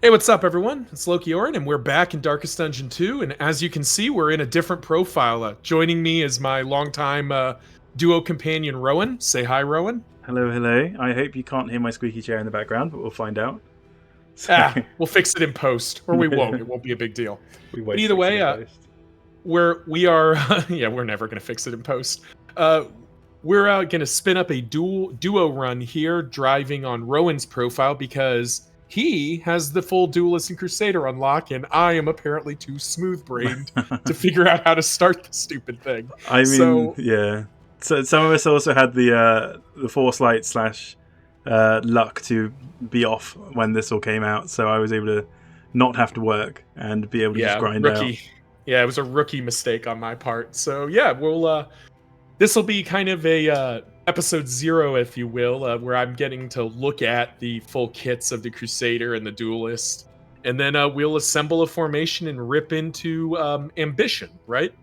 Hey, what's up, everyone? It's Loki Orin, and we're back in Darkest Dungeon 2. And as you can see, we're in a different profile. Joining me is my longtime duo companion, Rowan. Say hi, Rowan. Hello, hello. I hope you can't hear my squeaky chair in the background, but we'll find out. So, We'll fix it in post, or we won't. It won't be a big deal. we But won't either fix it way, in post. we are yeah, we're never gonna fix it in post. Uh, we're gonna spin up a duo run here, driving on Rowan's profile because he has the full Duelist and Crusader unlock, and I am apparently too smooth brained to figure out how to start the stupid thing. I mean, So yeah. So some of us also had the Force slash luck to be off when this all came out, so I was able to not have to work and be able to just yeah, grind out. rookie. Yeah, it was a rookie mistake on my part. So yeah, we'll this will be kind of a episode 0, if you will, where I'm getting to look at the full kits of the Crusader and the Duelist, and then we'll assemble a formation and rip into Ambition, right?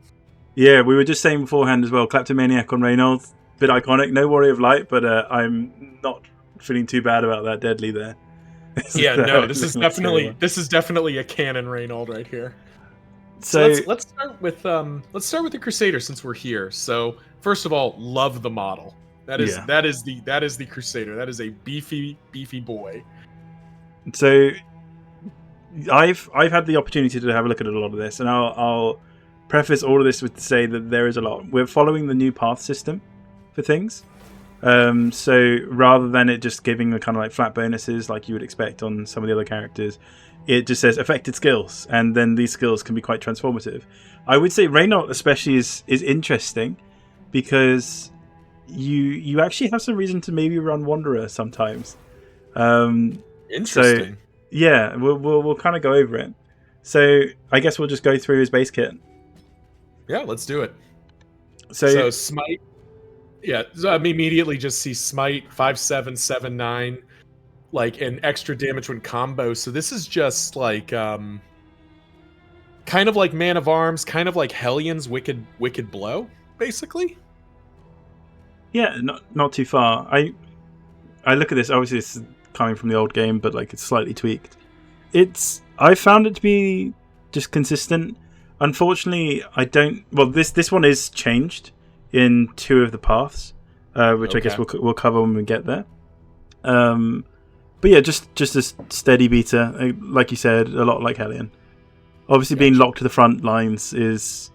Yeah, we were just saying beforehand as well. Kleptomaniac on Reynolds, bit iconic. No Warrior of Light, but I'm not feeling too bad about that deadly there. Yeah, no, So, this is let's go definitely on. this is definitely a canon Reynold right here. So So let's start with the Crusader since we're here. So first of all, love the model. That is yeah, the Crusader. That is a beefy boy. so I've had the opportunity to have a look at a lot of this, and I'll preface all of this with to say that there is a lot. We're following the new path system for things. So rather than it just giving the kind of like flat bonuses like you would expect on some of the other characters, it just says affected skills, and then these skills can be quite transformative. I would say Reynolds especially is interesting because you actually have some reason to maybe run Wanderer sometimes. So Interesting. yeah, we'll kind of go over it. So I guess we'll just go through his base kit. Yeah, let's do it. So So smite. Yeah, so I immediately just see smite 5/7/7/9, like an extra damage when combo. So this is just like kind of like Man of Arms, kind of like Hellion's Wicked Blow, basically. yeah, not too far. I look at this. Obviously, it's coming from the old game, but like it's slightly tweaked. I found it to be just consistent. Unfortunately, I don't. Well, this one is changed in two of the paths, which I guess Okay. we'll cover when we get there. Um, but yeah, just a steady beater, like you said, a lot like Hellion. Obviously, being Gotcha. locked to the front lines is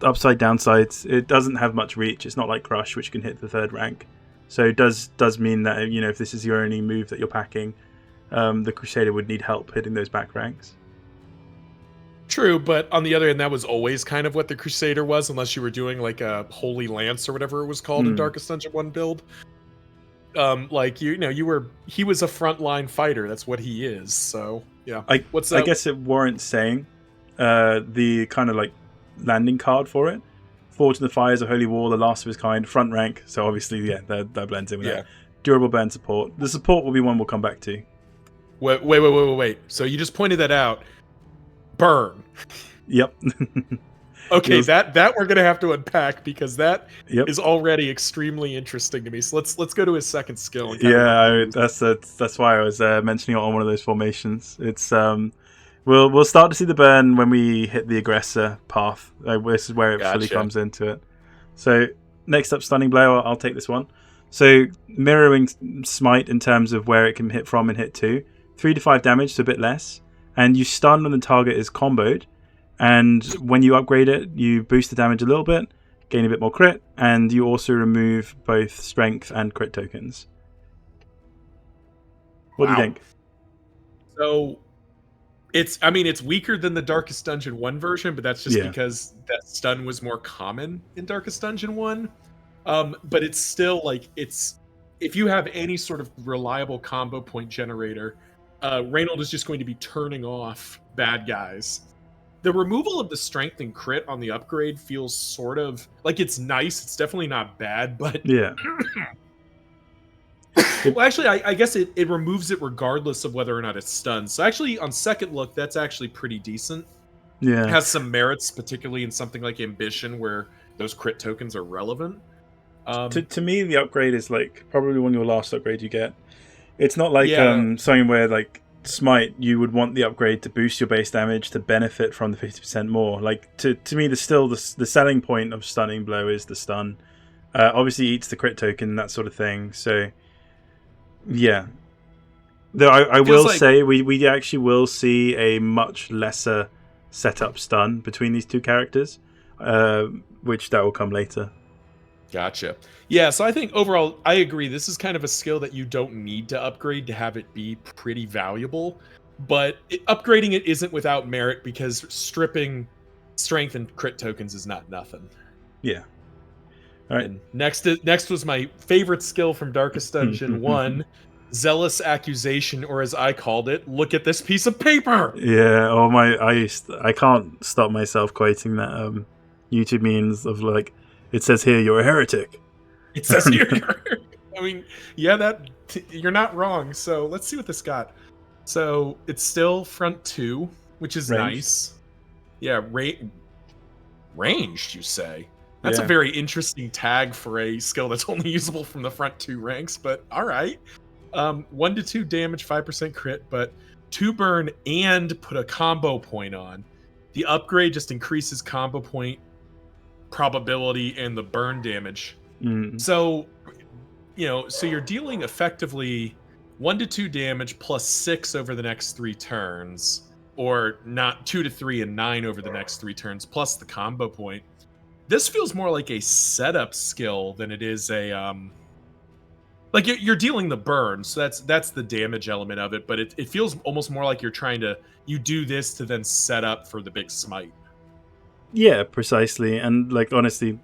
upside downsides. It doesn't have much reach. It's not like Crush, which can hit the third rank. So it does mean that if this is your only move that you're packing, the Crusader would need help hitting those back ranks. True, but on the other hand, that was always kind of what the Crusader was, unless you were doing like a Holy Lance or whatever it was called in Hmm. Darkest Dungeon 1 build. Like he was a frontline fighter. That's what he is. So yeah. What's I that? guess it warrants saying the kind of like landing card for it. Forge in the Fires of Holy War, the last of his kind, front rank. So obviously, yeah, that blends in with Yeah. that. Durable burn support. The support will be one we'll come back to. Wait. So you just pointed that out. Burn. Yep. Okay, You'll, that we're gonna have to unpack because that yep. is already extremely interesting to me. So let's go to his second skill and kind of run Yeah, through these. that's why I was mentioning it on one of those formations. It's we'll start to see the burn when we hit the aggressor path. This is where it fully Gotcha. comes into it. So next up, stunning blow. I'll take this one. So mirroring smite in terms of where it can hit from and hit to, 3 to 5 damage, so a bit less, and you stun when the target is comboed. And when you upgrade it, you boost the damage a little bit, gain a bit more crit, and you also remove both strength and crit tokens. What do you Wow. think? So it's weaker than the Darkest Dungeon 1 version, but that's just Yeah. because that stun was more common in Darkest Dungeon 1. But it's still like it's if you have any sort of reliable combo point generator, Reynold is just going to be turning off bad guys. The removal of the strength and crit on the upgrade feels sort of like it's nice. It's definitely not bad, but Yeah. It, well, actually, I guess it removes it regardless of whether or not it's stunned. So actually, on second look, that's actually pretty decent. yeah. Has some merits, particularly in something like Ambition, where those crit tokens are relevant. To, Um, to me, the upgrade is like probably one of your last upgrades you get. It's not like Yeah, something where like Smite, you would want the upgrade to boost your base damage to benefit from the 50% more. Like to me, the selling point of Stunning Blow is the stun. Obviously, eats the crit token, that sort of thing. So yeah, though I feels will like say we actually will see a much lesser setup stun between these two characters, which that will come later. gotcha. Yeah, so I think overall, I agree. This is kind of a skill that you don't need to upgrade to have it be pretty valuable, but upgrading it isn't without merit because stripping strength and crit tokens is not nothing. Yeah. All right. And next was my favorite skill from Darkest Dungeon 1, Zealous Accusation, or as I called it, look at this piece of paper. Yeah. Oh my! I can't stop myself quoting that YouTube memes of like, it says here you're a heretic. It says here. I mean, yeah, you're not wrong. So let's see what this got. So it's still front 2, which is Ranged. nice. Yeah, ranged, you say? That's a Yeah. very interesting tag for a skill that's only usable from the front 2 ranks, but all right. 1 to 2 damage, 5% crit, but 2 burn and put a combo point on. The upgrade just increases combo point probability and the burn damage. So, so you're dealing effectively 1 to 2 damage plus 6 over the next 3 turns, or not 2 to 3 and 9 over the next 3 turns, plus the combo point. This feels more like a setup skill than it is a like you're dealing the burn, so that's the damage element of it, but it feels almost more like you do this to then set up for the big smite. Yeah, precisely. And like honestly,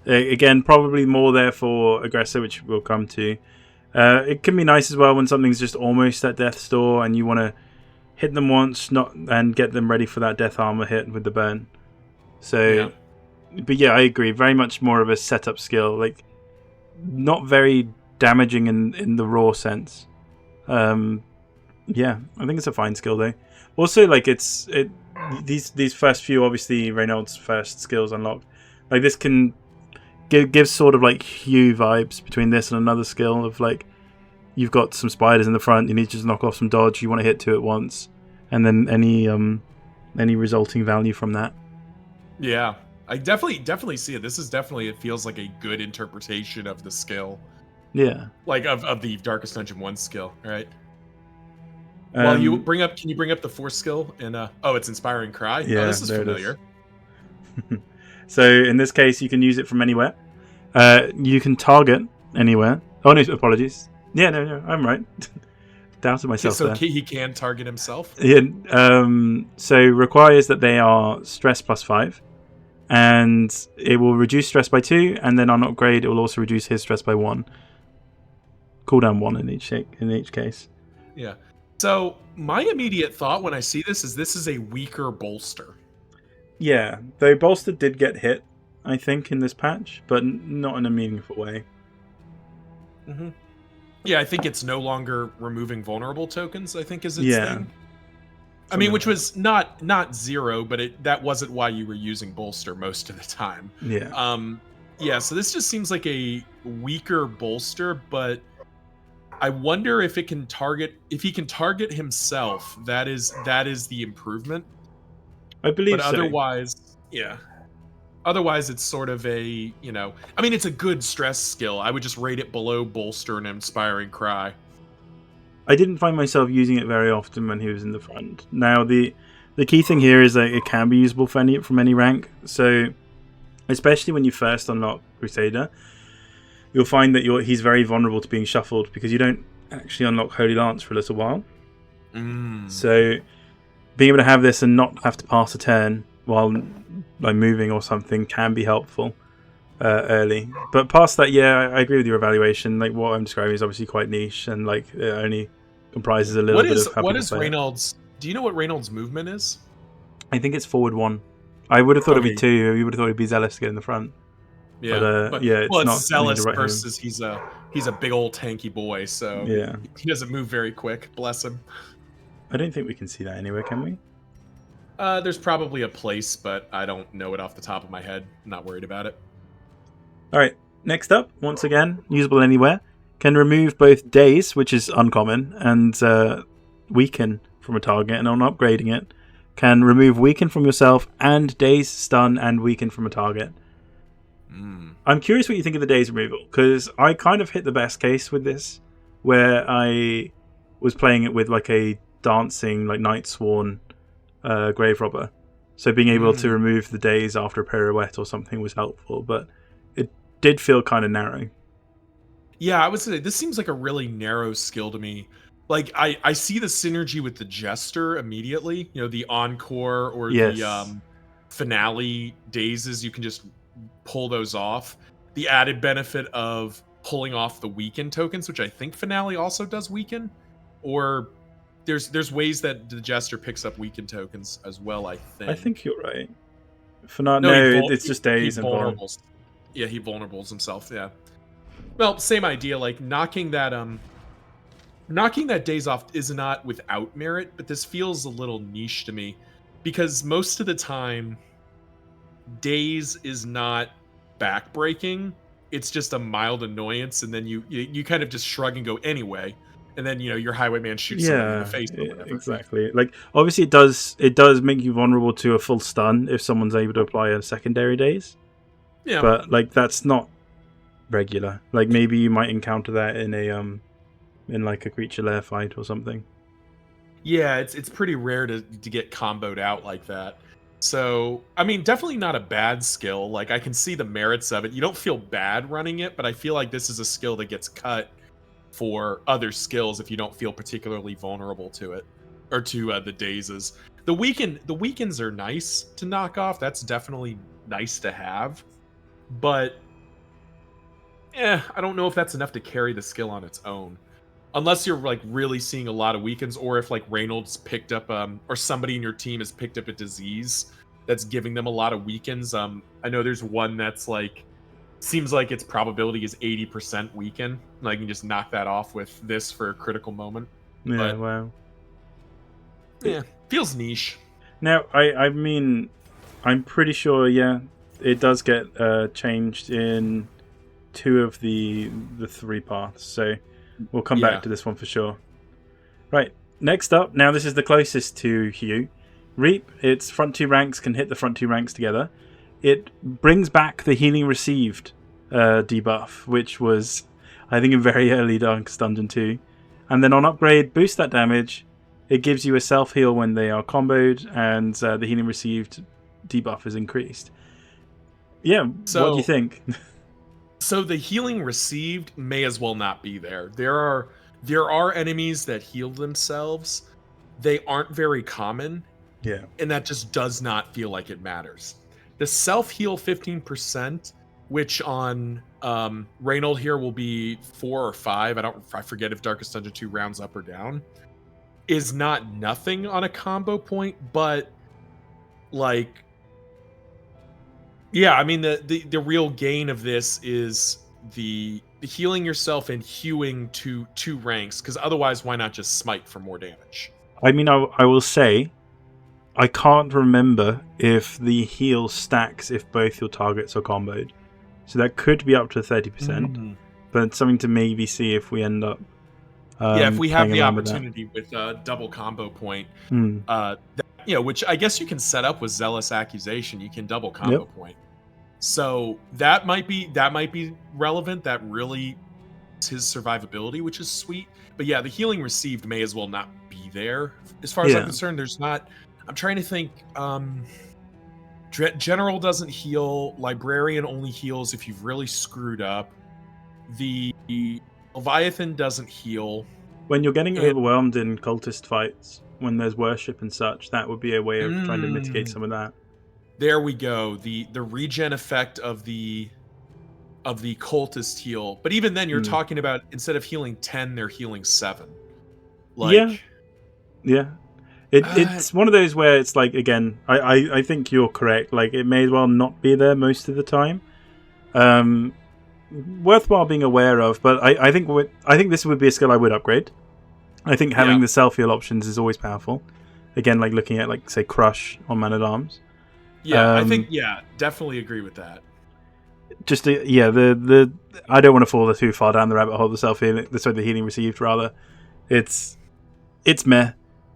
again, probably more there for aggressor, which we'll come to. It can be nice as well when something's just almost at death's door and you want to hit them once, and get them ready for that death armor hit with the burn. So, Yeah. But yeah, I agree. Very much more of a setup skill, like not very damaging in the raw sense. Yeah, I think it's a fine skill though. Also, like these first few, obviously Reynolds' first skills unlocked. Like this can give sort of like Hue vibes between this and another skill of like you've got some spiders in the front, you need to just knock off some dodge, you want to hit 2 at once, and then any resulting value from that. Yeah. I definitely see it. This is definitely, it feels like a good interpretation of the skill. Yeah. Like of the Darkest Dungeon 1 skill, right? Well, can you bring up the 4th skill? And it's Inspiring Cry. Yeah, this is familiar. So in this case, you can use it from anywhere. You can target anywhere. Oh no, apologies. Yeah, no, I'm right. Doubted myself so there. he can target himself. Yeah. So requires that they are stress +5, and it will reduce stress by 2, and then on upgrade, it will also reduce his stress by 1. Cooldown 1 in each case. Yeah. So my immediate thought when I see this is a weaker bolster. Yeah, though bolster did get hit, I think, in this patch, but not in a meaningful way. Mm-hmm. Yeah, I think it's no longer removing vulnerable tokens, I think is its thing. I mean, which was not 0, but that wasn't why you were using bolster most of the time. Yeah. Yeah, so this just seems like a weaker bolster, but I wonder if he can target himself. That is the improvement. I believe but so. Otherwise it's sort of a, I mean, it's a good stress skill. I would just rate it below bolster and Inspiring Cry. I didn't find myself using it very often when he was in the front. Now the key thing here is that it can be usable from any rank. So especially when you first unlock Crusader, you'll find that he's very vulnerable to being shuffled because you don't actually unlock Holy Lance for a little while. So being able to have this and not have to pass a turn while like moving or something can be helpful early. But past that, yeah, I agree with your evaluation. Like what I'm describing is obviously quite niche and like it only comprises a little bit of how what people is play it. Reynolds? Do you know what Reynolds' movement is? I think it's forward 1. I would have thought it'd be 2. You would have thought it'd be Zealous to get in the front. Yeah, but yeah, it's not Zealous versus he's a big old tanky boy, so yeah, he doesn't move very quick. Bless him. I don't think we can see that anywhere, can we? There's probably a place, but I don't know it off the top of my head. I'm not worried about it. All right, next up, once again, usable anywhere, can remove both daze, which is uncommon, and weaken from a target, and on upgrading it, can remove weaken from yourself and daze, stun, and weaken from a target. I'm curious what you think of the daze removal, because I kind of hit the best case with this, where I was playing it with like a dancing, like Night Sworn Grave Robber. So being able to remove the daze after a pirouette or something was helpful, but it did feel kind of narrow. Yeah, I would say this seems like a really narrow skill to me. Like I see the synergy with the Jester immediately. You know, the Encore or the finale dazes, you can just pull those off. The added benefit of pulling off the weaken tokens, which I think finale also does weaken, or there's ways that the Jester picks up weaken tokens as well. I think you're right. It's just daze and vulnerables. Yeah, he vulnerables himself. Yeah. Well, same idea. Like knocking that daze off is not without merit, but this feels a little niche to me because most of the time, daze is not backbreaking. It's just a mild annoyance, and then you kind of just shrug and go anyway. And then your highwayman shoots somebody in the face or whatever. Exactly. Like obviously it does make you vulnerable to a full stun if someone's able to apply a secondary daze. Yeah. But like that's not regular. Like maybe you might encounter that in like a creature lair fight or something. Yeah, it's pretty rare to get comboed out like that. So, I mean, definitely not a bad skill. Like I can see the merits of it. You don't feel bad running it, but I feel like this is a skill that gets cut for other skills if you don't feel particularly vulnerable to it or to the dazes. The weakens are nice to knock off. That's definitely nice to have, but I don't know if that's enough to carry the skill on its own, unless you're like really seeing a lot of weakens, or if like Reynolds picked up or somebody in your team has picked up a disease that's giving them a lot of weakens. I know there's one that's like seems like its probability is 80% weaken. Like you can just knock that off with this for a critical moment. Yeah, but, wow. Yeah, feels niche. Now, I mean, I'm pretty sure, it does get changed in 2 of the 3 paths. So we'll come back to this one for sure. Right, next up, now this is the closest to Hugh. Reap, its front 2 ranks can hit the front 2 ranks together. It brings back the healing received debuff, which was, I think, in very early Darkest Dungeon 2. And then on upgrade, boost that damage. It gives you a self-heal when they are comboed, and the healing received debuff is increased. Yeah, what do you think? So the healing received may as well not be there. There are enemies that heal themselves. They aren't very common. Yeah. And that just does not feel like it matters. The self-heal 15%, which on Reynold here will be 4 or 5. I forget if Darkest Dungeon 2 rounds up or down. Is not nothing on a combo point, but like, yeah, I mean the real gain of this is the healing yourself and hewing to 2 ranks, because otherwise, why not just smite for more damage? I mean, I will say, I can't remember if the heal stacks if both your targets are comboed. So that could be up to 30%, but it's something to maybe see if we end up. If we have the opportunity with a double combo point, which I guess you can set up with Zealous Accusation, you can double combo point. So that might be relevant. That really is his survivability, which is sweet. But yeah, the healing received may as well not be there. As far as I'm concerned, there's not. I'm trying to think. General doesn't heal. Librarian only heals if you've really screwed up. The Leviathan doesn't heal. When you're getting overwhelmed in cultist fights, when there's worship and such, that would be a way of trying to mitigate some of that. There we go. The regen effect of the cultist heal. But even then, you're talking about, instead of healing 10, they're healing 7. Like, yeah. It's one of those where it's like, again, I think you're correct. Like, it may as well not be there most of the time. Worthwhile being aware of, but I think this would be a skill I would upgrade. I think having the self-heal options is always powerful. Again, like looking at, like, say, Crush on Man-at-Arms. Yeah, I think, definitely agree with that. just the I don't want to fall too far down the rabbit hole. The healing received rather. It's meh,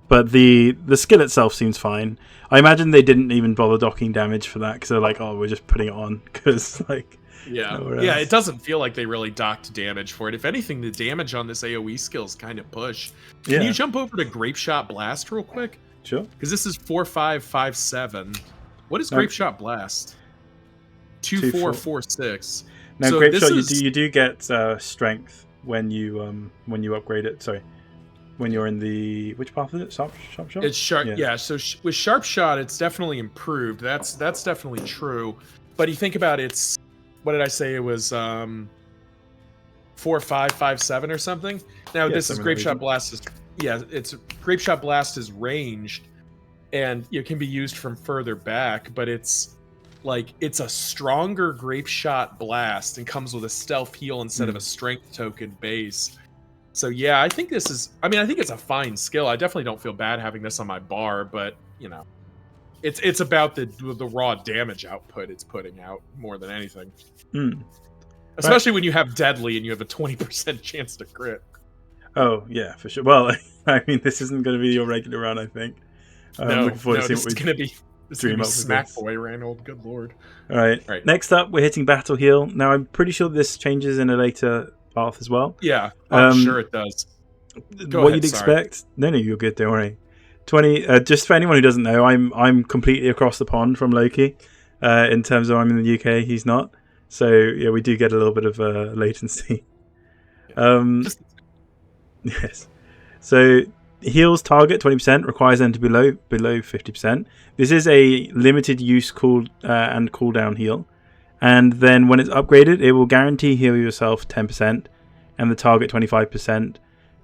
but the skill itself seems fine. I imagine they didn't even bother docking damage for that because they're like, oh, we're just putting it on because like yeah, it doesn't feel like they really docked damage for it. If anything, the damage on this AoE skill is kind of push. Can you jump over to Grape Shot Blast real quick? Sure. Because this is 4-5-5-7. What is Grape Shot Blast? 2-4-4-6. Now, so Grape Shot, you do get strength when you upgrade it. Sorry, when you're in the which path is it? Sharp shot. It's sharp. Yeah. So with Sharp Shot, it's definitely improved. That's definitely true. But you think about it's what did I say? It was 4-5-5-7 or something. Now this is Grape Shot Blast. It's Grape Shot Blast is ranged, and it can be used from further back. But it's a stronger Grape Shot Blast and comes with a stealth heal instead of a strength token base. So yeah, I think this is. I think it's a fine skill. I definitely don't feel bad having this on my bar, but it's about the raw damage output it's putting out more than anything. Especially when you have Deadly and you have a 20% chance to crit. Oh yeah, for sure. Well, this isn't going to be your regular run. I think. I'm looking forward to seeing what it's going to be. This is Smack Boy, Reynold. Good lord. All right. Next up, we're hitting Battle Heal. Now, I'm pretty sure this changes in a later path as well. Yeah, I'm sure it does. You'd expect? No, you're good. Don't worry. 20. Just for anyone who doesn't know, I'm completely across the pond from Loki. In terms of I'm in the UK, he's not. So yeah, we do get a little bit of latency. Yes. So heals target 20%, requires them to be below 50%. This is a limited use and cooldown heal. And then when it's upgraded, it will guarantee heal yourself 10% and the target 25%.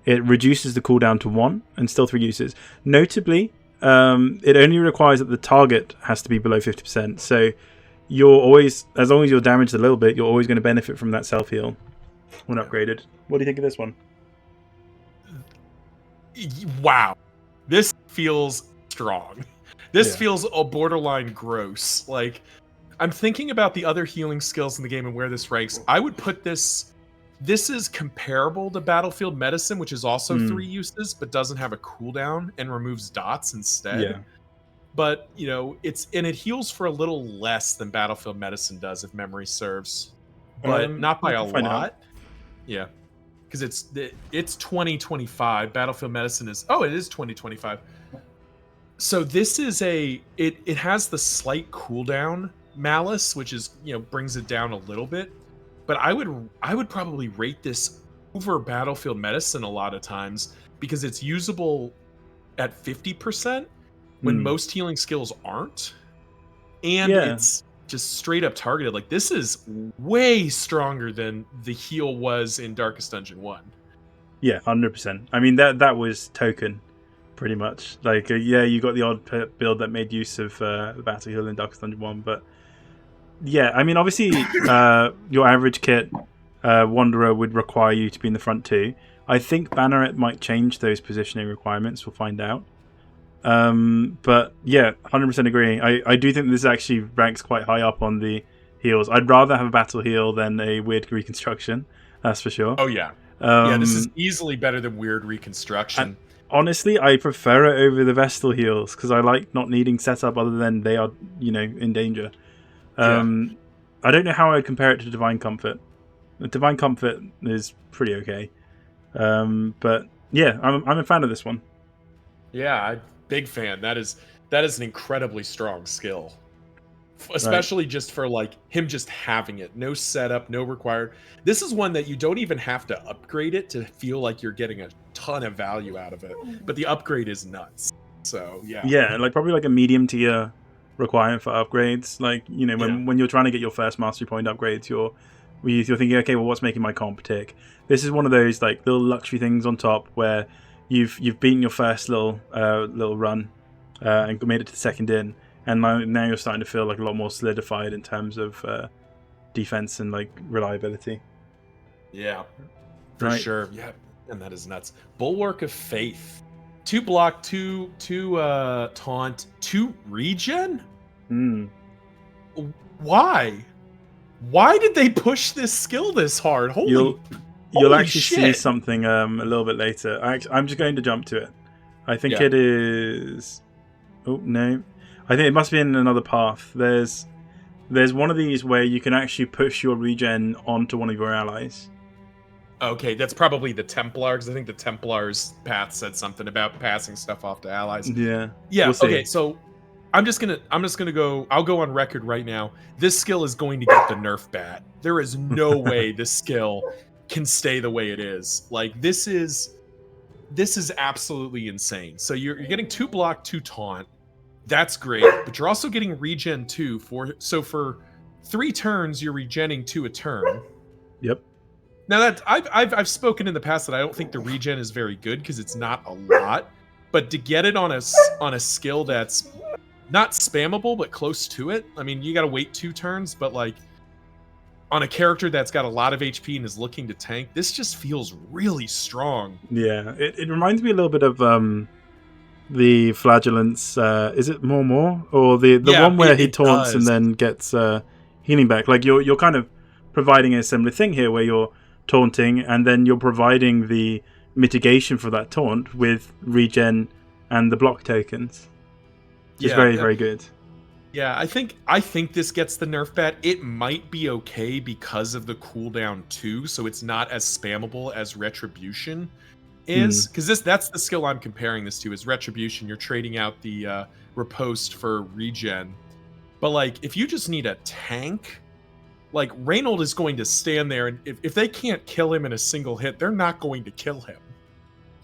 It reduces the cooldown to 1 and still 3 uses. Notably, it only requires that the target has to be below 50%. So you're always, as long as you're damaged a little bit, you're always going to benefit from that self heal when upgraded. What do you think of this one? Wow, this feels strong. This feels a borderline gross. Like, I'm thinking about the other healing skills in the game and where this ranks. I would put this is comparable to Battlefield Medicine, which is also 3 uses but doesn't have a cooldown and removes dots instead. Yeah. But it heals for a little less than Battlefield Medicine does, if memory serves, but not by a lot. Yeah. Because it's 2025. Battlefield Medicine is it is 2025. So this is it has the slight cooldown Malice, which is brings it down a little bit. But I would probably rate this over Battlefield Medicine a lot of times because it's usable at 50% when most healing skills aren't, and it's just straight up targeted. Like, this is way stronger than the heal was in Darkest Dungeon 1. Yeah, 100%. That was token, pretty much. Like, you got the odd build that made use of the Battle Heal in Darkest Dungeon 1, but yeah, obviously, your average kit, Wanderer would require you to be in the front too. I think Banneret might change those positioning requirements. We'll find out. But yeah, 100% agreeing. I do think this actually ranks quite high up on the heals. I'd rather have a battle heal than a weird reconstruction. That's for sure. Oh yeah. This is easily better than weird reconstruction. Honestly, I prefer it over the Vestal heals because I like not needing setup other than they are, in danger. I don't know how I'd compare it to Divine Comfort. Divine Comfort is pretty okay. But yeah, I'm a fan of this one. Yeah, big fan. That is an incredibly strong skill, especially just for him just having it. No setup, no required. This is one that you don't even have to upgrade it to feel like you're getting a ton of value out of it. But the upgrade is nuts. So yeah, probably a medium tier requirement for upgrades. When you're trying to get your first mastery point upgrades, you're thinking, okay, well, what's making my comp tick? This is one of those little luxury things on top where you've beaten your first little run and made it to the second in, and now you're starting to feel a lot more solidified in terms of defense and reliability. Yeah, for sure. Yeah, and that is nuts. Bulwark of Faith, 2 block, 2 taunt, 2 regen. Hmm. Why? Why did they push this skill this hard? You'll Holy actually see shit. something a little bit later. I'm just going to jump to it. I think Yeah. it is. Oh no, I think it must be in another path. There's one of these where you can actually push your regen onto one of your allies. Okay, that's probably the Templars. I think the Templars path said something about passing stuff off to allies. Yeah. Yeah. We'll see. Okay. So I'm just gonna go. I'll go on record right now. This skill is going to get the nerf bat. There is no way this skill can stay the way it is. Like this is absolutely insane. So you're getting 2 block, 2 taunt. That's great, but you're also getting regen 2 for 3 turns you're regenning 2 a turn. Yep. Now that I've spoken in the past that I don't think the regen is very good because it's not a lot, but to get it on a skill that's not spammable but close to it. I mean, you got to wait 2 turns, but like on a character that's got a lot of HP and is looking to tank, this just feels really strong. Yeah, it reminds me a little bit of the Flagellance. Is it more or the one where he taunts and then gets healing back? Like you're kind of providing a similar thing here, where you're taunting and then you're providing the mitigation for that taunt with regen and the block tokens. It's very, very good. Yeah, I think this gets the nerf bat. It might be okay because of the cooldown too, so it's not as spammable as Retribution is. Because that's the skill I'm comparing this to is Retribution. You're trading out the riposte for regen. But like if you just need a tank, like Reynold is going to stand there, and if they can't kill him in a single hit, they're not going to kill him.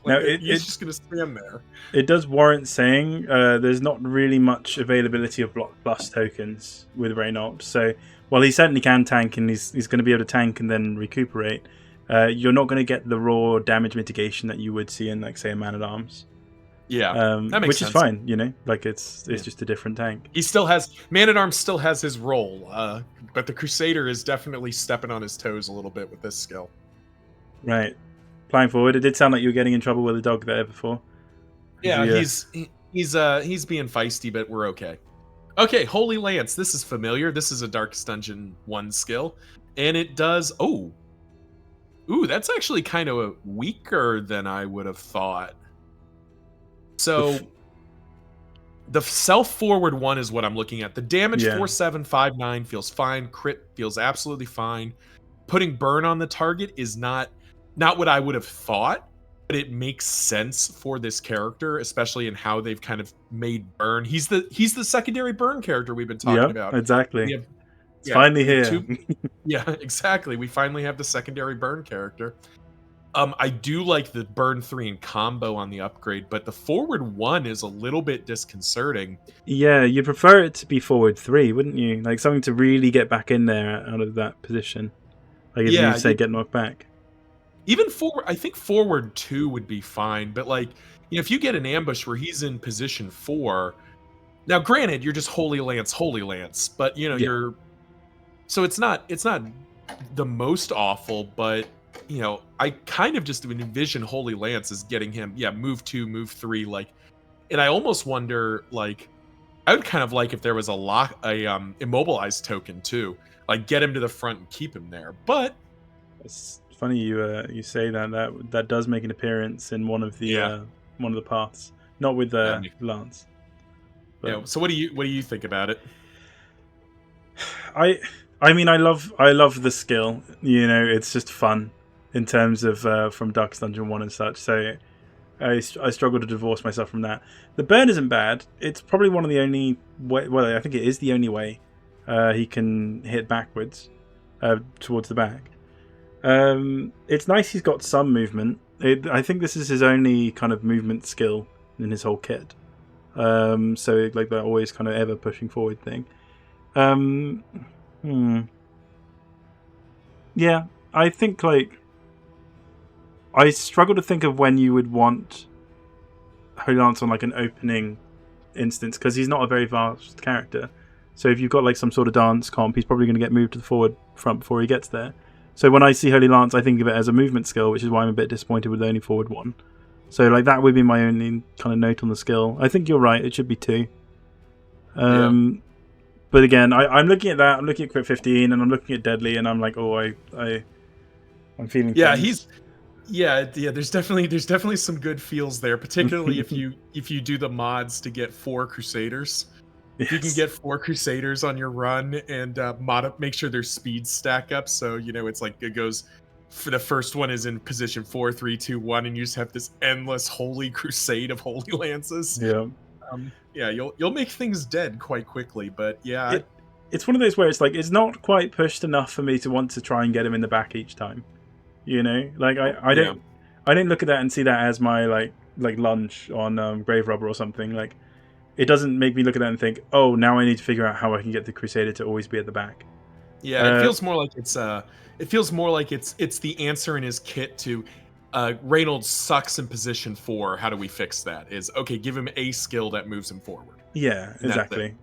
Like, no, he's just going to stand there. It does warrant saying there's not really much availability of block plus tokens with Reynold. So while he certainly can tank and he's going to be able to tank and then recuperate, you're not going to get the raw damage mitigation that you would see in, like, say, a Man-at-Arms. Yeah, that makes which sense. Is fine, you know, like it's just a different tank. He still has Man-at-Arms still has his role, but the Crusader is definitely stepping on his toes a little bit with this skill. Right, flying forward. It did sound like you were getting in trouble with a dog there before. Yeah, he's being feisty, but we're okay. Okay, Holy Lance. This is familiar. This is a Darkest Dungeon 1 skill, and it does. Ooh, that's actually kind of weaker than I would have thought. So the self-forward one is what I'm looking at. The damage 4759 feels fine. Crit feels absolutely fine. Putting burn on the target is not what I would have thought, but it makes sense for this character, especially in how they've kind of made burn. He's the secondary burn character we've been talking about. Exactly. It's finally here. Yeah, exactly. We finally have the secondary burn character. I do like the burn 3 and combo on the upgrade, but the forward 1 is a little bit disconcerting. Yeah, you'd prefer it to be forward 3, wouldn't you? Like something to really get back in there out of that position. Like as you say, get knocked back. Even forward, I think forward 2 would be fine, but like, you know, if you get an ambush where he's in position 4, now granted, you're just Holy Lance, but you know, so it's not the most awful, but you know, I kind of just envision Holy Lance as getting him, move 2, move 3, like, and I almost wonder, like, I would kind of like if there was a immobilized token too, like get him to the front and keep him there. But it's funny you say that does make an appearance in one of the paths, not with Lance. But, yeah. So what do you think about it? I mean, I love the skill. You know, it's just fun in terms of from Darkest Dungeon 1 and such. So I struggle to divorce myself from that. The burn isn't bad. It's probably one of the only way. Well, I think it is the only way he can hit backwards towards the back. It's nice he's got some movement. I think this is his only kind of movement skill in his whole kit. So like that always kind of ever pushing forward thing. Yeah, I think like I struggle to think of when you would want Holy Lance on like an opening instance because he's not a very fast character. So if you've got like some sort of dance comp, he's probably going to get moved to the forward front before he gets there. So when I see Holy Lance, I think of it as a movement skill, which is why I'm a bit disappointed with the only forward 1. So like that would be my only kind of note on the skill. I think you're right; it should be 2. But again, I'm looking at that. I'm looking at Crit 15, and I'm looking at Deadly, and I'm like, oh, I'm feeling Yeah, things. yeah. There's definitely some good feels there, particularly if you do the mods to get 4 Crusaders. If you can Yes. get 4 Crusaders on your run and make sure their speeds stack up, so it's like it goes for the first one is in position 4, 3, 2, 1, and you just have this endless holy crusade of holy lances. Yeah. Yeah, you'll make things dead quite quickly, but yeah, It's one of those where it's like it's not quite pushed enough for me to want to try and get him in the back each time. Like I yeah, don't look at that and see that as my like lunch on Grave Robber or something. Like it doesn't make me look at that and think, oh, now I need to figure out how I can get the Crusader to always be at the back. yeah. It feels more like it's the answer in his kit to Reynolds sucks in position 4. How do we fix that? Is okay, give him a skill that moves him forward. Yeah, And that's it. exactly.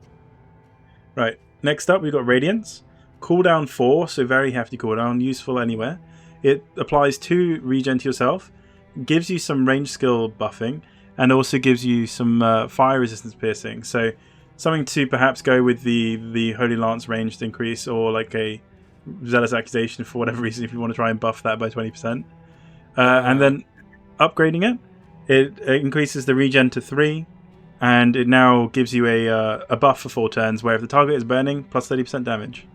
Right. Next up, we've got Radiance. Cooldown 4, so very hefty cooldown, useful anywhere. It applies 2 regen to yourself, gives you some range skill buffing, and also gives you some fire resistance piercing. So something to perhaps go with the Holy Lance ranged increase, or like a Zealous Accusation for whatever reason, if you want to try and buff that by 20%. And then upgrading it increases the regen to 3, and it now gives you a buff for 4 turns, where if the target is burning, plus 30% damage.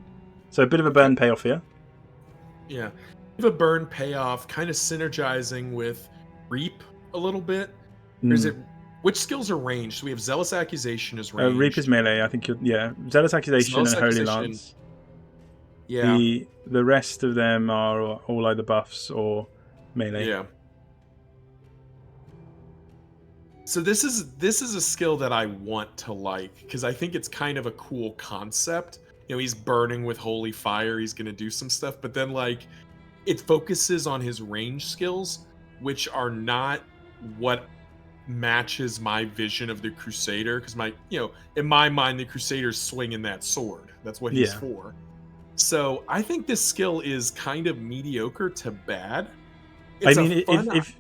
So a bit of a burn payoff here. Yeah. You have a burn payoff, kind of synergizing with Reap a little bit. Or is it which skills are ranged? So we have Zealous Accusation is ranged. Reap is melee, I think. Zealous Accusation and Holy Lance. Yeah. The rest of them are all either buffs or melee. Yeah. So this is a skill that I want to like, because I think it's kind of a cool concept. He's burning with holy fire, he's gonna do some stuff, but then like it focuses on his range skills, which are not what matches my vision of the Crusader, because in my mind the Crusader's swinging that sword. That's what he's for. So I think this skill is kind of mediocre to bad. It's if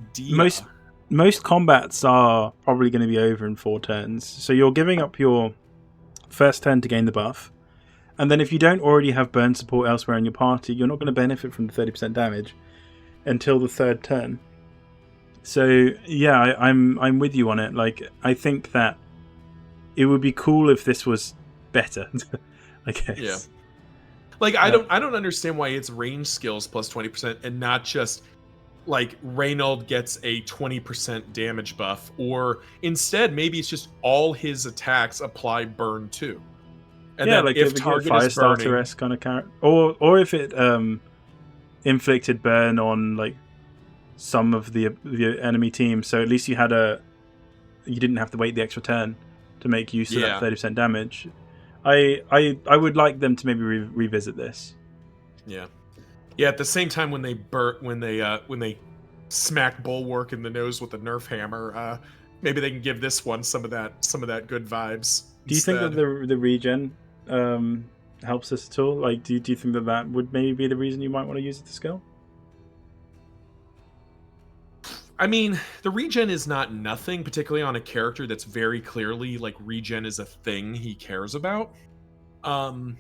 most combats are probably going to be over in 4 turns, so you're giving up your first turn to gain the buff, and then if you don't already have burn support elsewhere in your party, you're not going to benefit from the 30% damage until the 3rd turn. So yeah, I'm with you on it. Like, I think that it would be cool if this was better. I guess. Yeah. Like I don't understand why it's range skills plus 20% and not just like Reynold gets a 20% damage buff, or instead maybe it's just all his attacks apply burn too. And then like if target is burning, Firestarter-esque kind of character, or if it inflicted burn on like some of the enemy team, so at least you didn't have to wait the extra turn to make use of that 30% damage. I would like them to maybe revisit this. Yeah. At the same time, when they smack Bulwark in the nose with a Nerf hammer, maybe they can give this one some of that good vibes. Do you think that the regen helps us at all? Like, do you think that would maybe be the reason you might want to use the skill? I mean, the regen is not nothing, particularly on a character that's very clearly like regen is a thing he cares about, or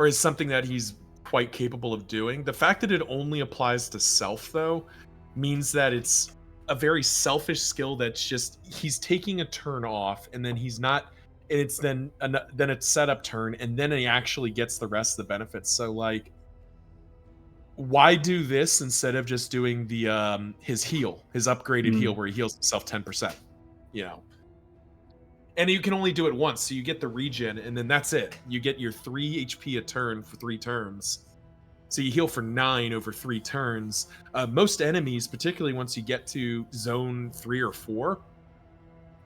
is something that he's quite capable of doing. The fact that it only applies to self, though, means that it's a very selfish skill that's just he's taking a turn off, and then he's not, and it's then it's setup turn, and then he actually gets the rest of the benefits. So like, why do this instead of just doing the his upgraded heal where he heals himself 10%? And you can only do it once, so you get the regen, and then that's it. You get your 3 HP a turn for 3 turns. So you heal for 9 over 3 turns. Most enemies, particularly once you get to zone 3 or 4,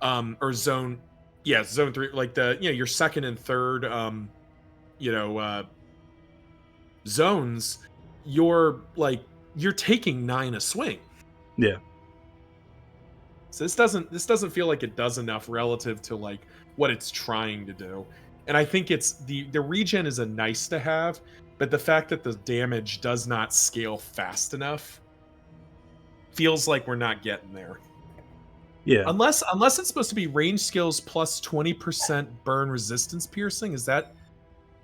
or zone 3, like your second and third, zones, you're taking 9 a swing. Yeah. So this doesn't feel like it does enough relative to like what it's trying to do. And I think it's the regen is a nice to have, but the fact that the damage does not scale fast enough feels like we're not getting there. Yeah. Unless it's supposed to be range skills plus 20% burn resistance piercing. Is that?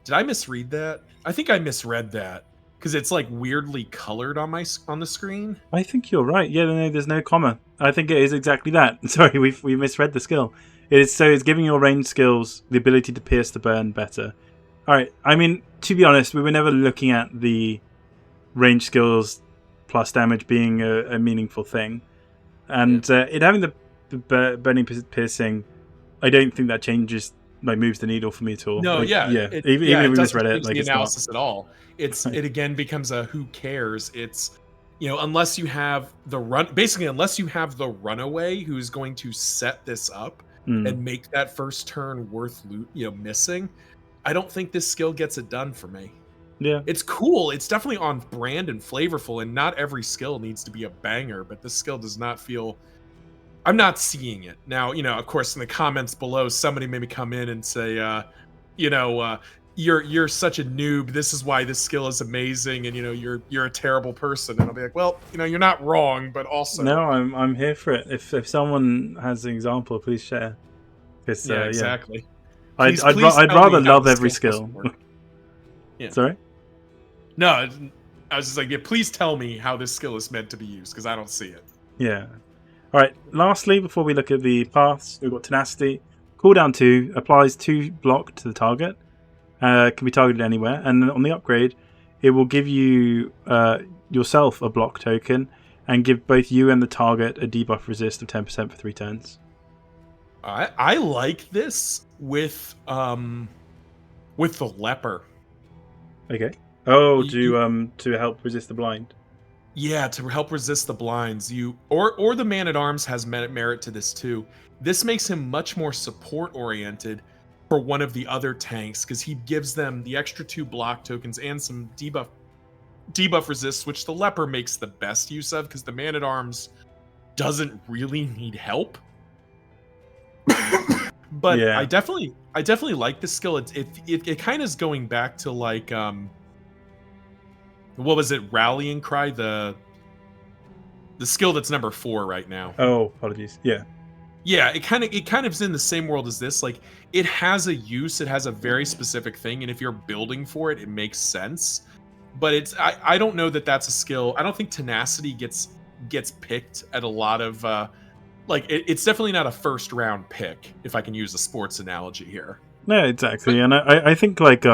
Did I misread that? I think I misread that because it's like weirdly colored on the screen. I think you're right. Yeah, no, there's no comma. I think it is exactly that. Sorry, we misread the skill. It's giving your range skills the ability to pierce the burn better. All right. I mean, to be honest, we were never looking at the range skills plus damage being a meaningful thing, and it having the burning piercing, I don't think that changes, like, moves the needle for me at all. No, Like, yeah, even it if we doesn't misread it, change like, the it's not. analysis at all. It again becomes a who cares. It's unless you have unless you have the runaway who's going to set this up and make that first turn worth missing. I don't think this skill gets it done for me. Yeah, It's cool. It's definitely on brand and flavorful, and not every skill needs to be a banger, but this skill does not feel. I'm not seeing it. Now, of course, in the comments below, somebody maybe come in and say, you're such a noob. This is why this skill is amazing, and you're a terrible person. And I'll be like, well, you're not wrong, but also no, I'm here for it. If someone has an example, please share. yeah, exactly. I'd Please tell rather me how love this every skill skill. doesn't work. Yeah. Sorry? No, I was just like, yeah, please tell me how this skill is meant to be used, because I don't see it. Yeah. All right. Lastly, before we look at the paths, we've got Tenacity. Cooldown 2 applies 2 block to the target. Can be targeted anywhere. And on the upgrade, it will give you yourself a block token and give both you and the target a debuff resist of 10% for 3 turns. I like this with the leper. Okay. Oh, to help resist the blind. Yeah, to help resist the blinds. Or the man-at-arms has merit to this too. This makes him much more support-oriented for one of the other tanks, because he gives them the extra 2 block tokens and some debuff resists, which the leper makes the best use of, because the man-at-arms doesn't really need help. But yeah. I definitely like this skill. It kind of is going back to like what was it? Rallying Cry, the skill that's number 4 right now. Oh, apologies. Yeah. Yeah, it kind of is in the same world as this. Like, it has a use, it has a very specific thing, and if you're building for it, it makes sense. But I don't know that that's a skill. I don't think Tenacity gets picked at a lot of it's definitely not a first round pick, if I can use a sports analogy here. No, exactly. And I think, like,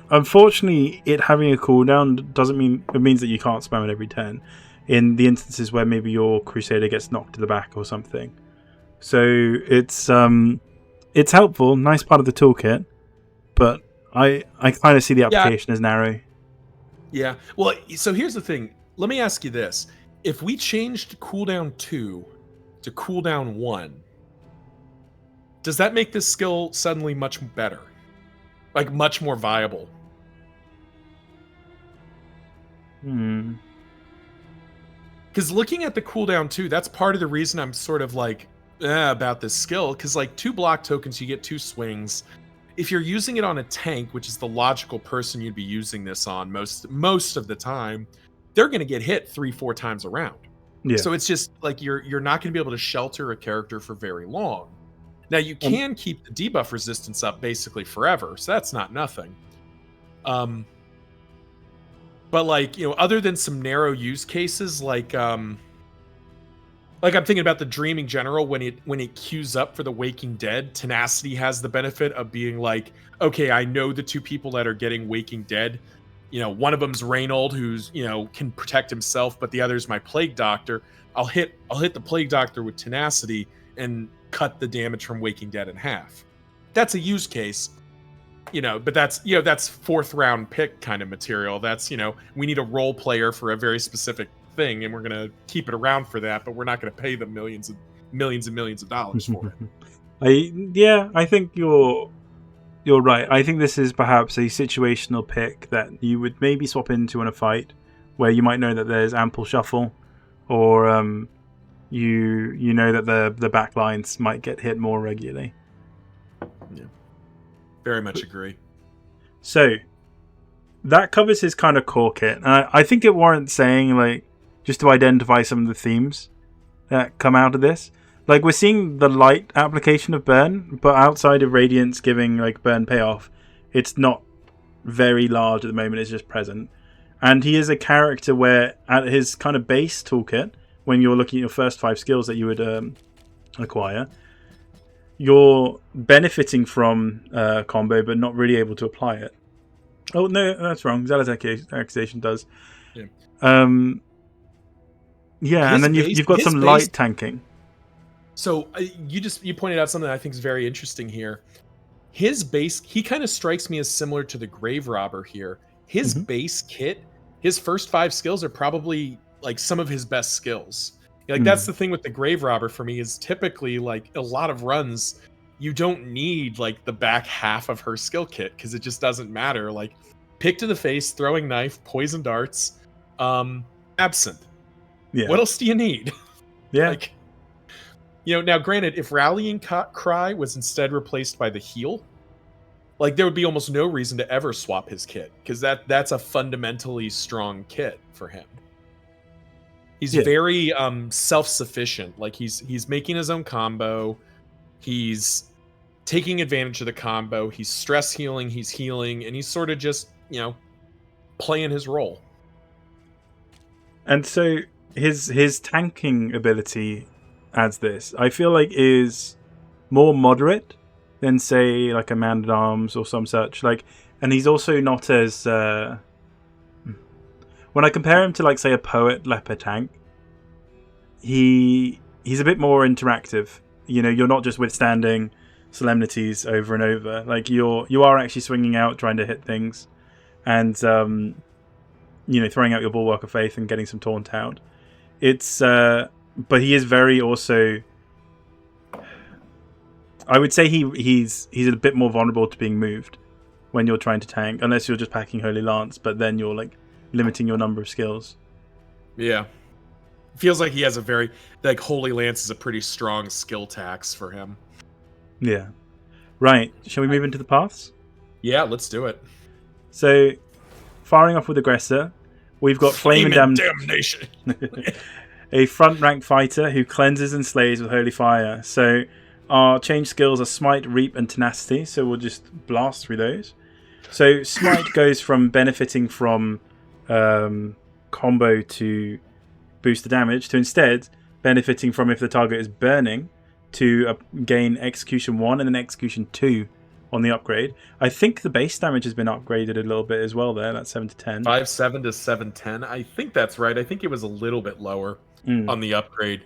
unfortunately, it having a cooldown doesn't mean it means that you can't spam it every turn. In the instances where maybe your Crusader gets knocked to the back or something, so it's helpful, nice part of the toolkit, but I kind of see the application as narrow. Yeah. Well, so here's the thing. Let me ask you this: if we changed cooldown 2 to cooldown 1, does that make this skill suddenly much better, like much more viable? Because looking at the cooldown 2, that's part of the reason I'm sort of like about this skill. Because like 2 block tokens, you get 2 swings. If you're using it on a tank, which is the logical person you'd be using this on most of the time, they're going to get hit 3-4 times around. Yeah. So it's just like you're not going to be able to shelter a character for very long. Now you can keep the debuff resistance up basically forever, so that's not nothing. But like, other than some narrow use cases, like I'm thinking about the Dreaming General, when it queues up for the Waking Dead, Tenacity has the benefit of being like, okay, I know the 2 people that are getting Waking Dead. One of them's Reynold, who's can protect himself, but the other's my Plague Doctor. I'll hit the Plague Doctor with Tenacity and cut the damage from Waking Dead in half. That's a use case. But that's 4th round pick kind of material. That's, we need a role player for a very specific thing, and we're going to keep it around for that, but we're not going to pay them millions and millions of dollars for it. I think you're right. I think this is perhaps a situational pick that you would maybe swap into in a fight where you might know that there's ample shuffle, or you know that the back lines might get hit more regularly. Yeah. Very much agree. So that covers his kind of core kit. I think it warrants saying, like, just to identify some of the themes. that come out of this. Like, we're seeing the light application of burn, but outside of Radiance giving like burn payoff, it's not very large at the moment. It's just present. And he is a character where at his kind of base toolkit, when you're looking at your first 5 skills that you would acquire, you're benefiting from combo but not really able to apply it. Oh no, that's wrong. Zealous accusation does. Yeah, and then you've got some light tanking. So you pointed out something I think is very interesting here. His base, he kind of strikes me as similar to the Grave Robber here. His base kit, his first 5 skills are probably like some of his best skills. Like that's the thing with the Grave Robber for me, is typically like a lot of runs you don't need like the back half of her skill kit because it just doesn't matter. Like pick to the face, throwing knife, poison darts, absinthe. Yeah. What else do you need? Yeah. Like, now granted, if Rallying Cry was instead replaced by the heal, like there would be almost no reason to ever swap his kit because that's a fundamentally strong kit for him. He's very self-sufficient. Like he's making his own combo. He's taking advantage of the combo. He's stress healing. He's healing, and he's sort of just playing his role. And so his tanking ability adds this. I feel like is more moderate than say like a Man at Arms or some such. Like, and he's also not as when I compare him to like say a Poet Leper tank, he's a bit more interactive. You're not just withstanding solemnities over and over. Like you are actually swinging out, trying to hit things, and throwing out your Bulwark of Faith and getting some taunt out. It's but he is very also. I would say he's a bit more vulnerable to being moved when you're trying to tank, unless you're just packing Holy Lance. But then you're like limiting your number of skills. Yeah. Feels like he has a very like Holy Lance is a pretty strong skill tax for him. Yeah. Right. Shall we move into the paths? Yeah, let's do it. So, firing off with Aggressor, we've got Flame and Damnation. A front rank fighter who cleanses and slays with Holy Fire. So, our change skills are Smite, Reap, and Tenacity. So we'll just blast through those. So Smite goes from benefiting from combo to boost the damage to instead benefiting from if the target is burning to gain Execution 1 and then Execution 2 on the upgrade. I think the base damage has been upgraded a little bit as well there. That's 7 to 10. 5/7 to 7/10. I think that's right. I think it was a little bit lower on the upgrade.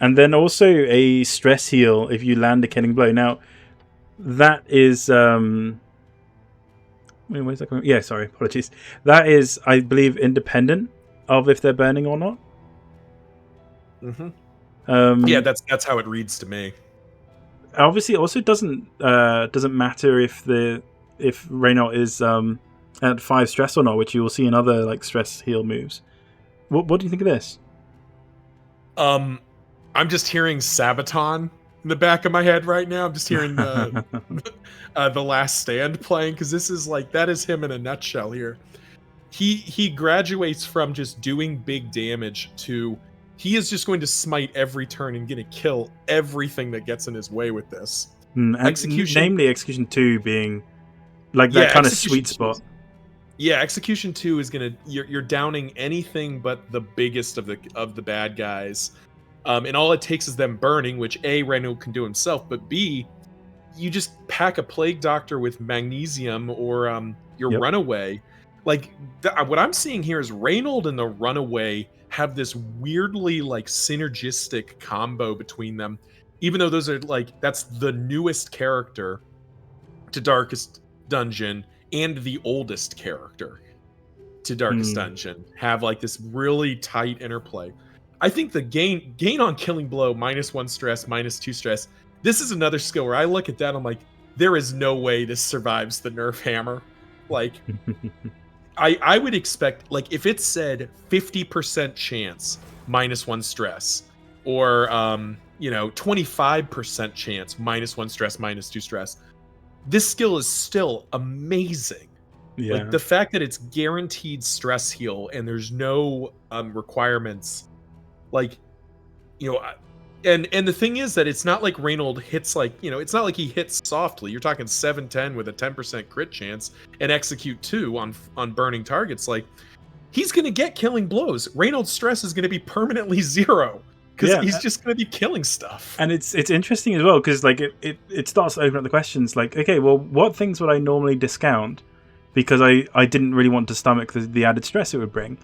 And then also a stress heal if you land a killing blow. Now, that is... where's that coming? Yeah, sorry, apologies. That is, I believe, independent of if they're burning or not. Yeah, that's how it reads to me. Obviously, it also doesn't matter if Reynolds is at 5 stress or not, which you will see in other like stress heal moves. What do you think of this? I'm just hearing Sabaton in the back of my head right now. I'm just hearing the Last Stand playing because this is like that is him in a nutshell here. He graduates from just doing big damage to he is just going to smite every turn and going to kill everything that gets in his way with this. Execution, namely Execution 2 being like that kind of sweet spot. Yeah, Execution 2 is gonna you're downing anything but the biggest of the bad guys. And all it takes is them burning, which A, Reynolds can do himself, but B, you just pack a Plague Doctor with Magnesium or your Runaway. Like, what I'm seeing here is Reynolds and the Runaway have this weirdly, like, synergistic combo between them. Even though those are, like, that's the newest character to Darkest Dungeon and the oldest character to Darkest Dungeon have, like, this really tight interplay. I think the gain on Killing Blow, -1 stress, -2 stress, this is another skill where I look at that, I'm like, there is no way this survives the nerf hammer. Like, I would expect, like, if it said 50% chance, -1 stress, or, 25% chance, -1 stress, -2 stress, this skill is still amazing. Yeah. Like, the fact that it's guaranteed stress heal and there's no requirements, like, you know, and the thing is that it's not like Reynold hits like, it's not like he hits softly. You're talking 7-10 with a 10% crit chance and execute 2 on burning targets. Like, he's going to get killing blows. Reynold's stress is going to be permanently 0 because Yeah, he's just going to be killing stuff. and it's interesting as well because like it starts to open up the questions. Like, okay, well, what things would I normally discount because I didn't really want to stomach the added stress it would bring.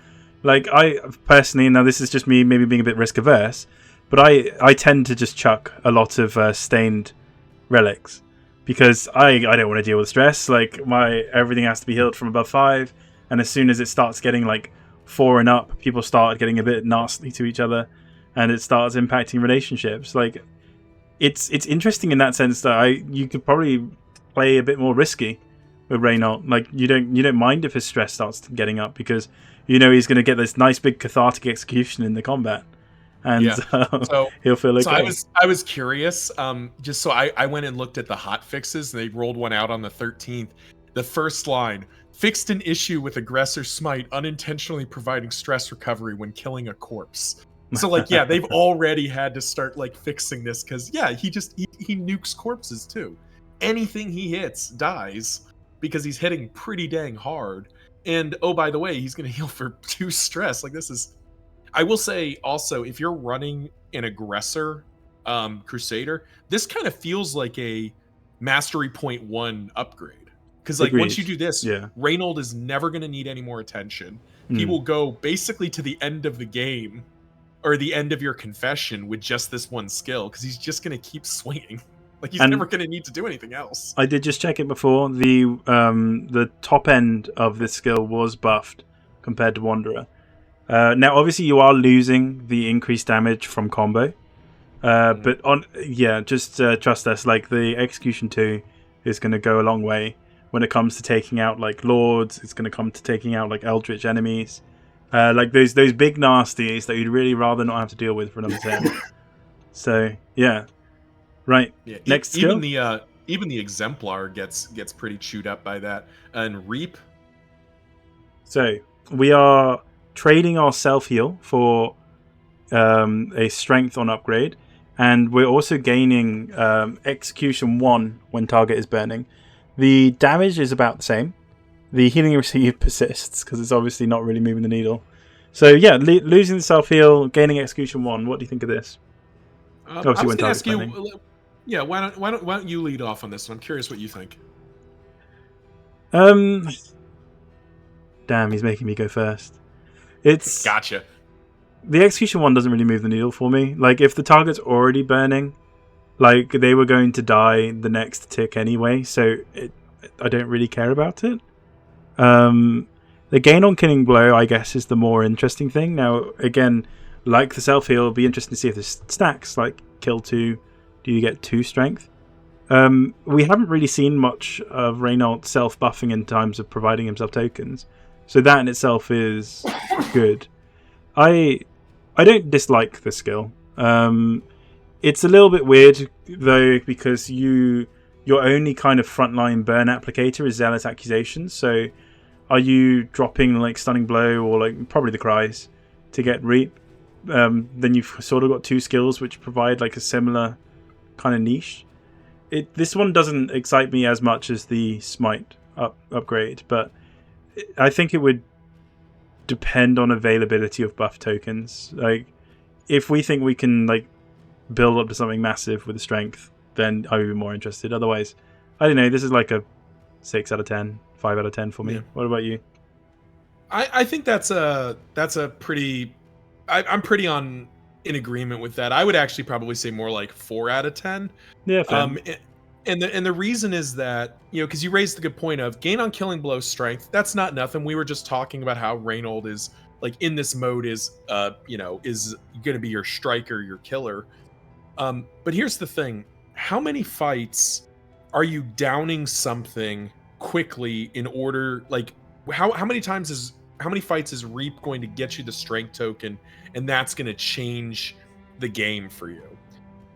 Like, I personally, now this is just me maybe being a bit risk averse, but I tend to just chuck a lot of stained relics because I don't want to deal with stress. Like, my everything has to be healed from above 5, and as soon as it starts getting like 4 and up, people start getting a bit nasty to each other, and it starts impacting relationships. Like, it's interesting in that sense that you could probably play a bit more risky with Reynold. Like, you don't mind if his stress starts getting up because he's going to get this nice big cathartic execution in the combat, and so he'll feel okay. So I was curious. Just so I went and looked at the hot fixes. And they rolled one out on the 13th. The first line: fixed an issue with aggressor smite, unintentionally providing stress recovery when killing a corpse. So like, yeah, they've already had to start like fixing this because he nukes corpses too. Anything he hits dies because he's hitting pretty dang hard. And oh, by the way, he's going to heal for 2 stress. Like, this is. I will say also, if you're running an aggressor Crusader, this kind of feels like a Mastery Point 1 upgrade. Because like, once you do this, Reynold is never going to need any more attention. He will go basically to the end of the game or the end of your confession with just this one skill because he's just going to keep swinging. Like, he's never going to need to do anything else. I did just check it before. The top end of this skill was buffed compared to Wanderer. Now, obviously, you are losing the increased damage from combo. But just trust us. Like, the Execution 2 is going to go a long way when it comes to taking out like lords. It's going to come to taking out like eldritch enemies. Like those big nasties that you'd really rather not have to deal with for another turn. So yeah, right. Yeah, next skill. Even the Exemplar gets pretty chewed up by that. And Reap. So we are trading our self heal for a strength on upgrade, and we're also gaining execution 1 when target is burning. The damage is about the same. The healing received persists because it's obviously not really moving the needle. So yeah, losing the self heal, gaining execution 1. What do you think of this? I was going to ask you. Yeah, why don't you lead off on this? I'm curious what you think. Damn, he's making me go first. It's gotcha. The execution 1 doesn't really move the needle for me. Like, if the target's already burning, like, they were going to die the next tick anyway, so I don't really care about it. The gain on killing blow, I guess, is the more interesting thing. Now, again, like the self heal, it'll be interesting to see if this stacks. Like, kill 2, do you get 2 strength? We haven't really seen much of Reynold self buffing in terms of providing himself tokens, so that in itself is good. I don't dislike the skill. It's a little bit weird though, because your only kind of frontline burn applicator is Zealous Accusation. So are you dropping like Stunning Blow or like probably the Cries to get Reap? Then you've sort of got 2 skills which provide like a similar kind of niche. This one doesn't excite me as much as the Smite upgrade, but I think it would depend on availability of buff tokens. Like, if we think we can like build up to something massive with the strength, then I would be more interested. Otherwise, I don't know, this is like a 6 out of 10, 5 out of 10 for me. What about you? I think that's a pretty I'm pretty in agreement with that. I would actually probably say more like 4 out of 10. Yeah, fair. And the reason is that, because you raised the good point of gain on killing blow strength. That's not nothing. We were just talking about how Reynold is like in this mode is is going to be your striker, your killer. But here's the thing: how many fights are you downing something quickly in order? Like, how many fights is Reap going to get you the strength token, and that's going to change the game for you?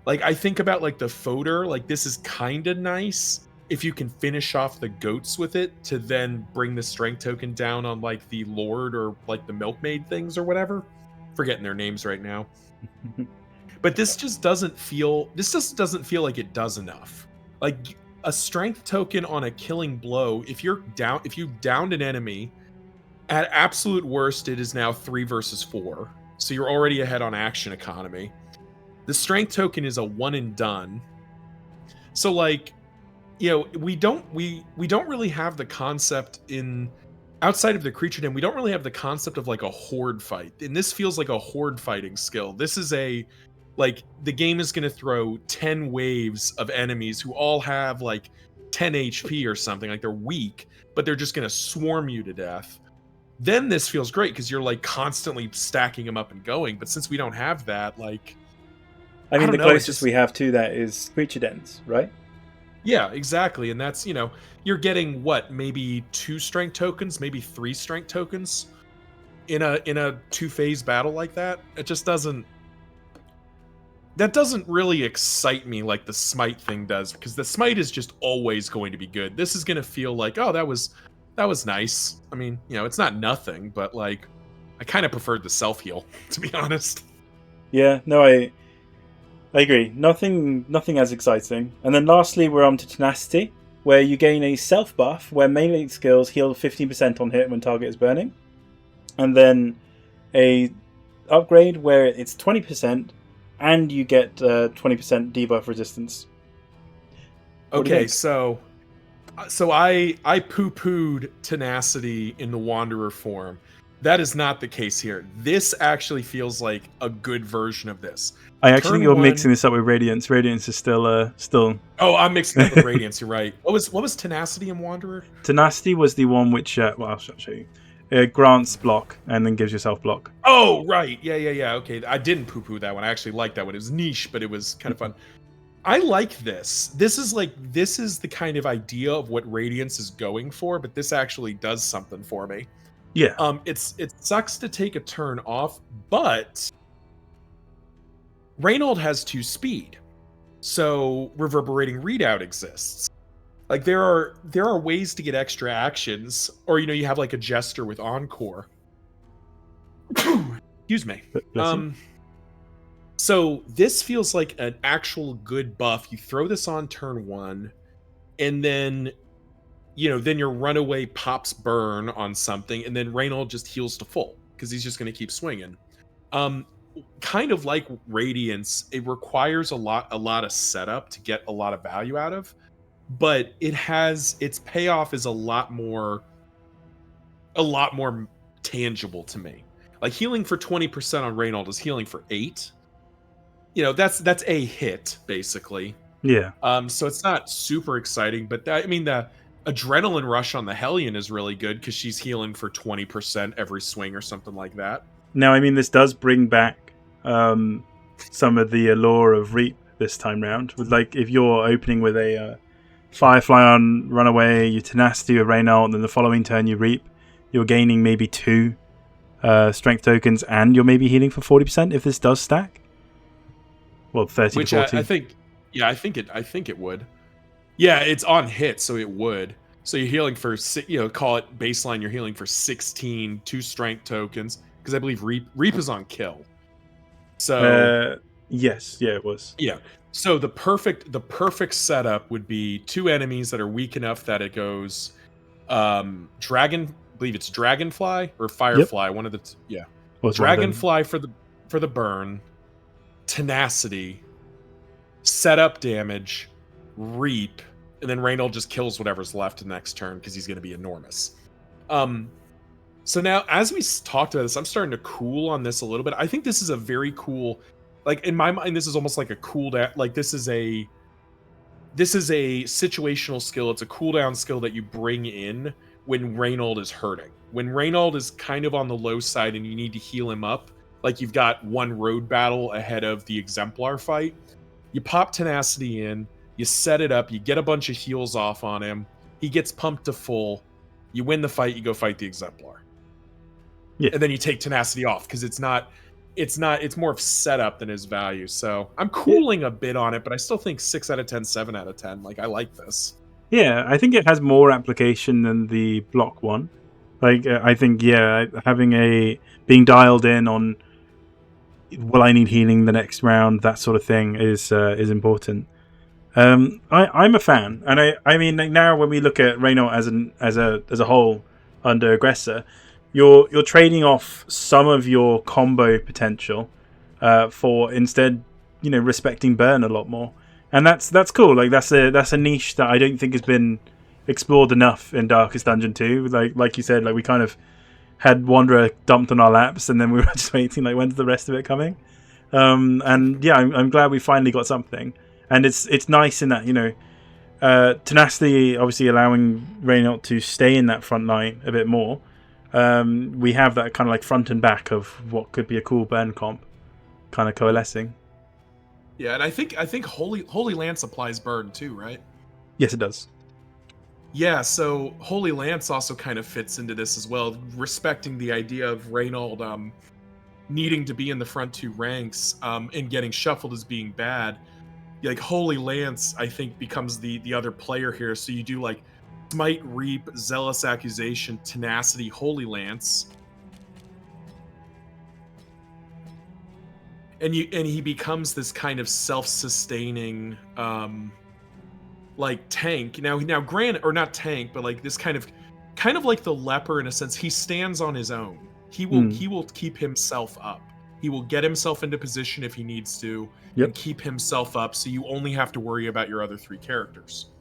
Like, I think about like the Fodor, like this is kind of nice if you can finish off the goats with it to then bring the strength token down on like the Lord or like the Milkmaid things or whatever. Forgetting their names right now. But this just doesn't feel. This just doesn't feel like it does enough. Like a strength token on a killing blow. If you downed an enemy, at absolute worst, it is now 3 versus 4. So you're already ahead on action economy. The strength token is a one and done. So like, we don't really have the concept in outside of the creature den. We don't really have the concept of like a horde fight. And this feels like a horde fighting skill. This is like the game is going to throw 10 waves of enemies who all have like 10 HP or something. Like they're weak, but they're just going to swarm you to death. Then this feels great because you're like constantly stacking them up and going. But since we don't have that, like, I mean, the closest we have to that is creature dens, right? Yeah, exactly. And that's, you're getting what, maybe 2 strength tokens, maybe 3 strength tokens in a 2-phase battle like that. It just doesn't really excite me like the smite thing does, because the smite is just always going to be good. This is going to feel like, oh, that was nice. I mean, it's not nothing, but like I kind of preferred the self-heal, to be honest. Yeah, no, I agree. Nothing as exciting. And then lastly, we're on to Tenacity, where you gain a self buff where melee skills heal 15% on hit when target is burning. And then a upgrade where it's 20% and you get 20% debuff resistance. Okay, so I poo-pooed Tenacity in the Wanderer form. That is not the case here. This actually feels like a good version of this. I actually think you're mixing this up with Radiance. Radiance is still. Oh, I'm mixing it up with Radiance. You're right. What was Tenacity in Wanderer? Tenacity was the one which, well, I'll show you. It grants block and then gives yourself block. Oh, right. Yeah. Okay, I didn't poo-poo that one. I actually liked that one. It was niche, but it was kind of fun. I like this. This is the kind of idea of what Radiance is going for, but this actually does something for me. Yeah. It sucks to take a turn off, but Reynold has 2 speed, so reverberating readout exists. Like there are ways to get extra actions, or you have like a jester with encore. Excuse me. So this feels like an actual good buff. You throw this on turn 1, and then then your runaway pops burn on something, and then Reynold just heals to full because he's just going to keep swinging. Kind of like Radiance, it requires a lot of setup to get a lot of value out of, but its payoff is a lot more tangible to me. Like healing for 20% on Reynold is healing for 8. That's a hit basically. Yeah. So it's not super exciting, but the adrenaline rush on the Hellion is really good because she's healing for 20% every swing or something like that. Now, I mean, this does bring back some of the allure of Reap this time round. With like, if you're opening with a Firefly on Runaway, you Tenacity with Reynold, and then the following turn you Reap, you're gaining maybe 2 strength tokens, and you're maybe healing for 40% if this does stack. Well, 30 to 40. I think it would. Yeah, it's on hit, so it would. So you're healing for, call it baseline, you're healing for 16, 2 strength tokens, because I believe Reap is on kill. So yes, yeah, it was. Yeah. So the perfect setup would be 2 enemies that are weak enough that it goes I believe it's Dragonfly or Firefly, one of the Dragonfly for the burn, Tenacity, setup damage, Reap, and then Reynold just kills whatever's left next turn because he's going to be enormous. So now, as we talked about this, I'm starting to cool on this a little bit. I think this is a very cool, like in my mind, this is almost like a cooldown. Like this is a situational skill. It's a cooldown skill that you bring in when Reynold is hurting. When Reynold is kind of on the low side and you need to heal him up, like you've got one road battle ahead of the Exemplar fight, you pop Tenacity in, you set it up, you get a bunch of heals off on him, he gets pumped to full, you win the fight, you go fight the Exemplar. Yeah. And then you take Tenacity off because it's more of setup than his value. So I'm cooling a bit on it, but I still think 6 out of 10, 7 out of 10. Like I like this. Yeah, I think it has more application than the block one. Like I think, having being dialed in on will I need healing the next round? That sort of thing is important. I'm a fan, and I mean like, now when we look at Reynolds as a whole under aggressor, you're trading off some of your combo potential for instead respecting burn a lot more, and that's cool. Like that's a niche that I don't think has been explored enough in Darkest Dungeon 2. Like you said, like we kind of had Wanderer dumped on our laps, and then we were just waiting like when's the rest of it coming. And yeah, I'm glad we finally got something. And it's nice in that tenacity obviously allowing Reynolds to stay in that front line a bit more. We have that kind of like front and back of what could be a cool burn comp kind of coalescing. Yeah, and I think Holy Lance applies burn too, right? Yes, it does. Yeah, so Holy Lance also kind of fits into this as well, respecting the idea of Reynolds needing to be in the front two ranks and getting shuffled as being bad. Like Holy Lance, I think, becomes the other player here. So you do like Smite, Reap, Zealous Accusation, Tenacity, Holy Lance, and he becomes this kind of self-sustaining like tank. Now granted, or not tank, but like this kind of like the leper in a sense. He stands on his own. He will keep himself up. He will get himself into position if he needs to, and keep himself up, so you only have to worry about your other three characters.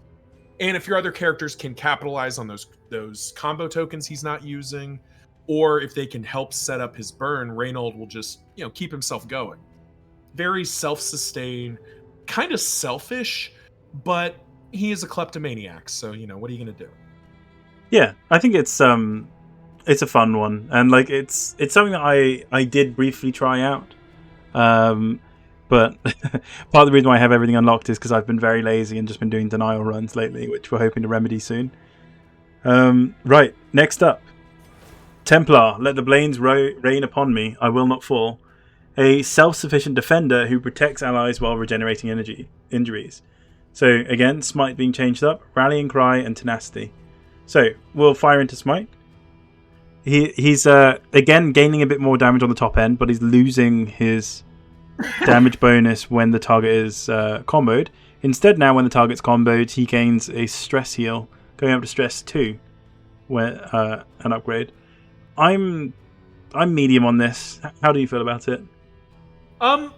And if your other characters can capitalize on those combo tokens he's not using, or if they can help set up his burn, Reynolds will just keep himself going. Very self-sustained, kind of selfish, but he is a kleptomaniac, so what are you gonna do? Yeah, I think it's a fun one, and like it's something that I did briefly try out, but part of the reason why I have everything unlocked is because I've been very lazy and just been doing denial runs lately, which we're hoping to remedy soon. Right, next up, Templar. Let the blades rain upon me. I will not fall. A self-sufficient defender who protects allies while regenerating injuries. So again, Smite being changed up, Rallying Cry, and Tenacity. So we'll fire into Smite. He's again gaining a bit more damage on the top end, but he's losing his damage bonus when the target is comboed. Instead, now when the target's comboed, he gains a stress heal, going up to stress 2, where an upgrade. I'm medium on this. How do you feel about it? I'm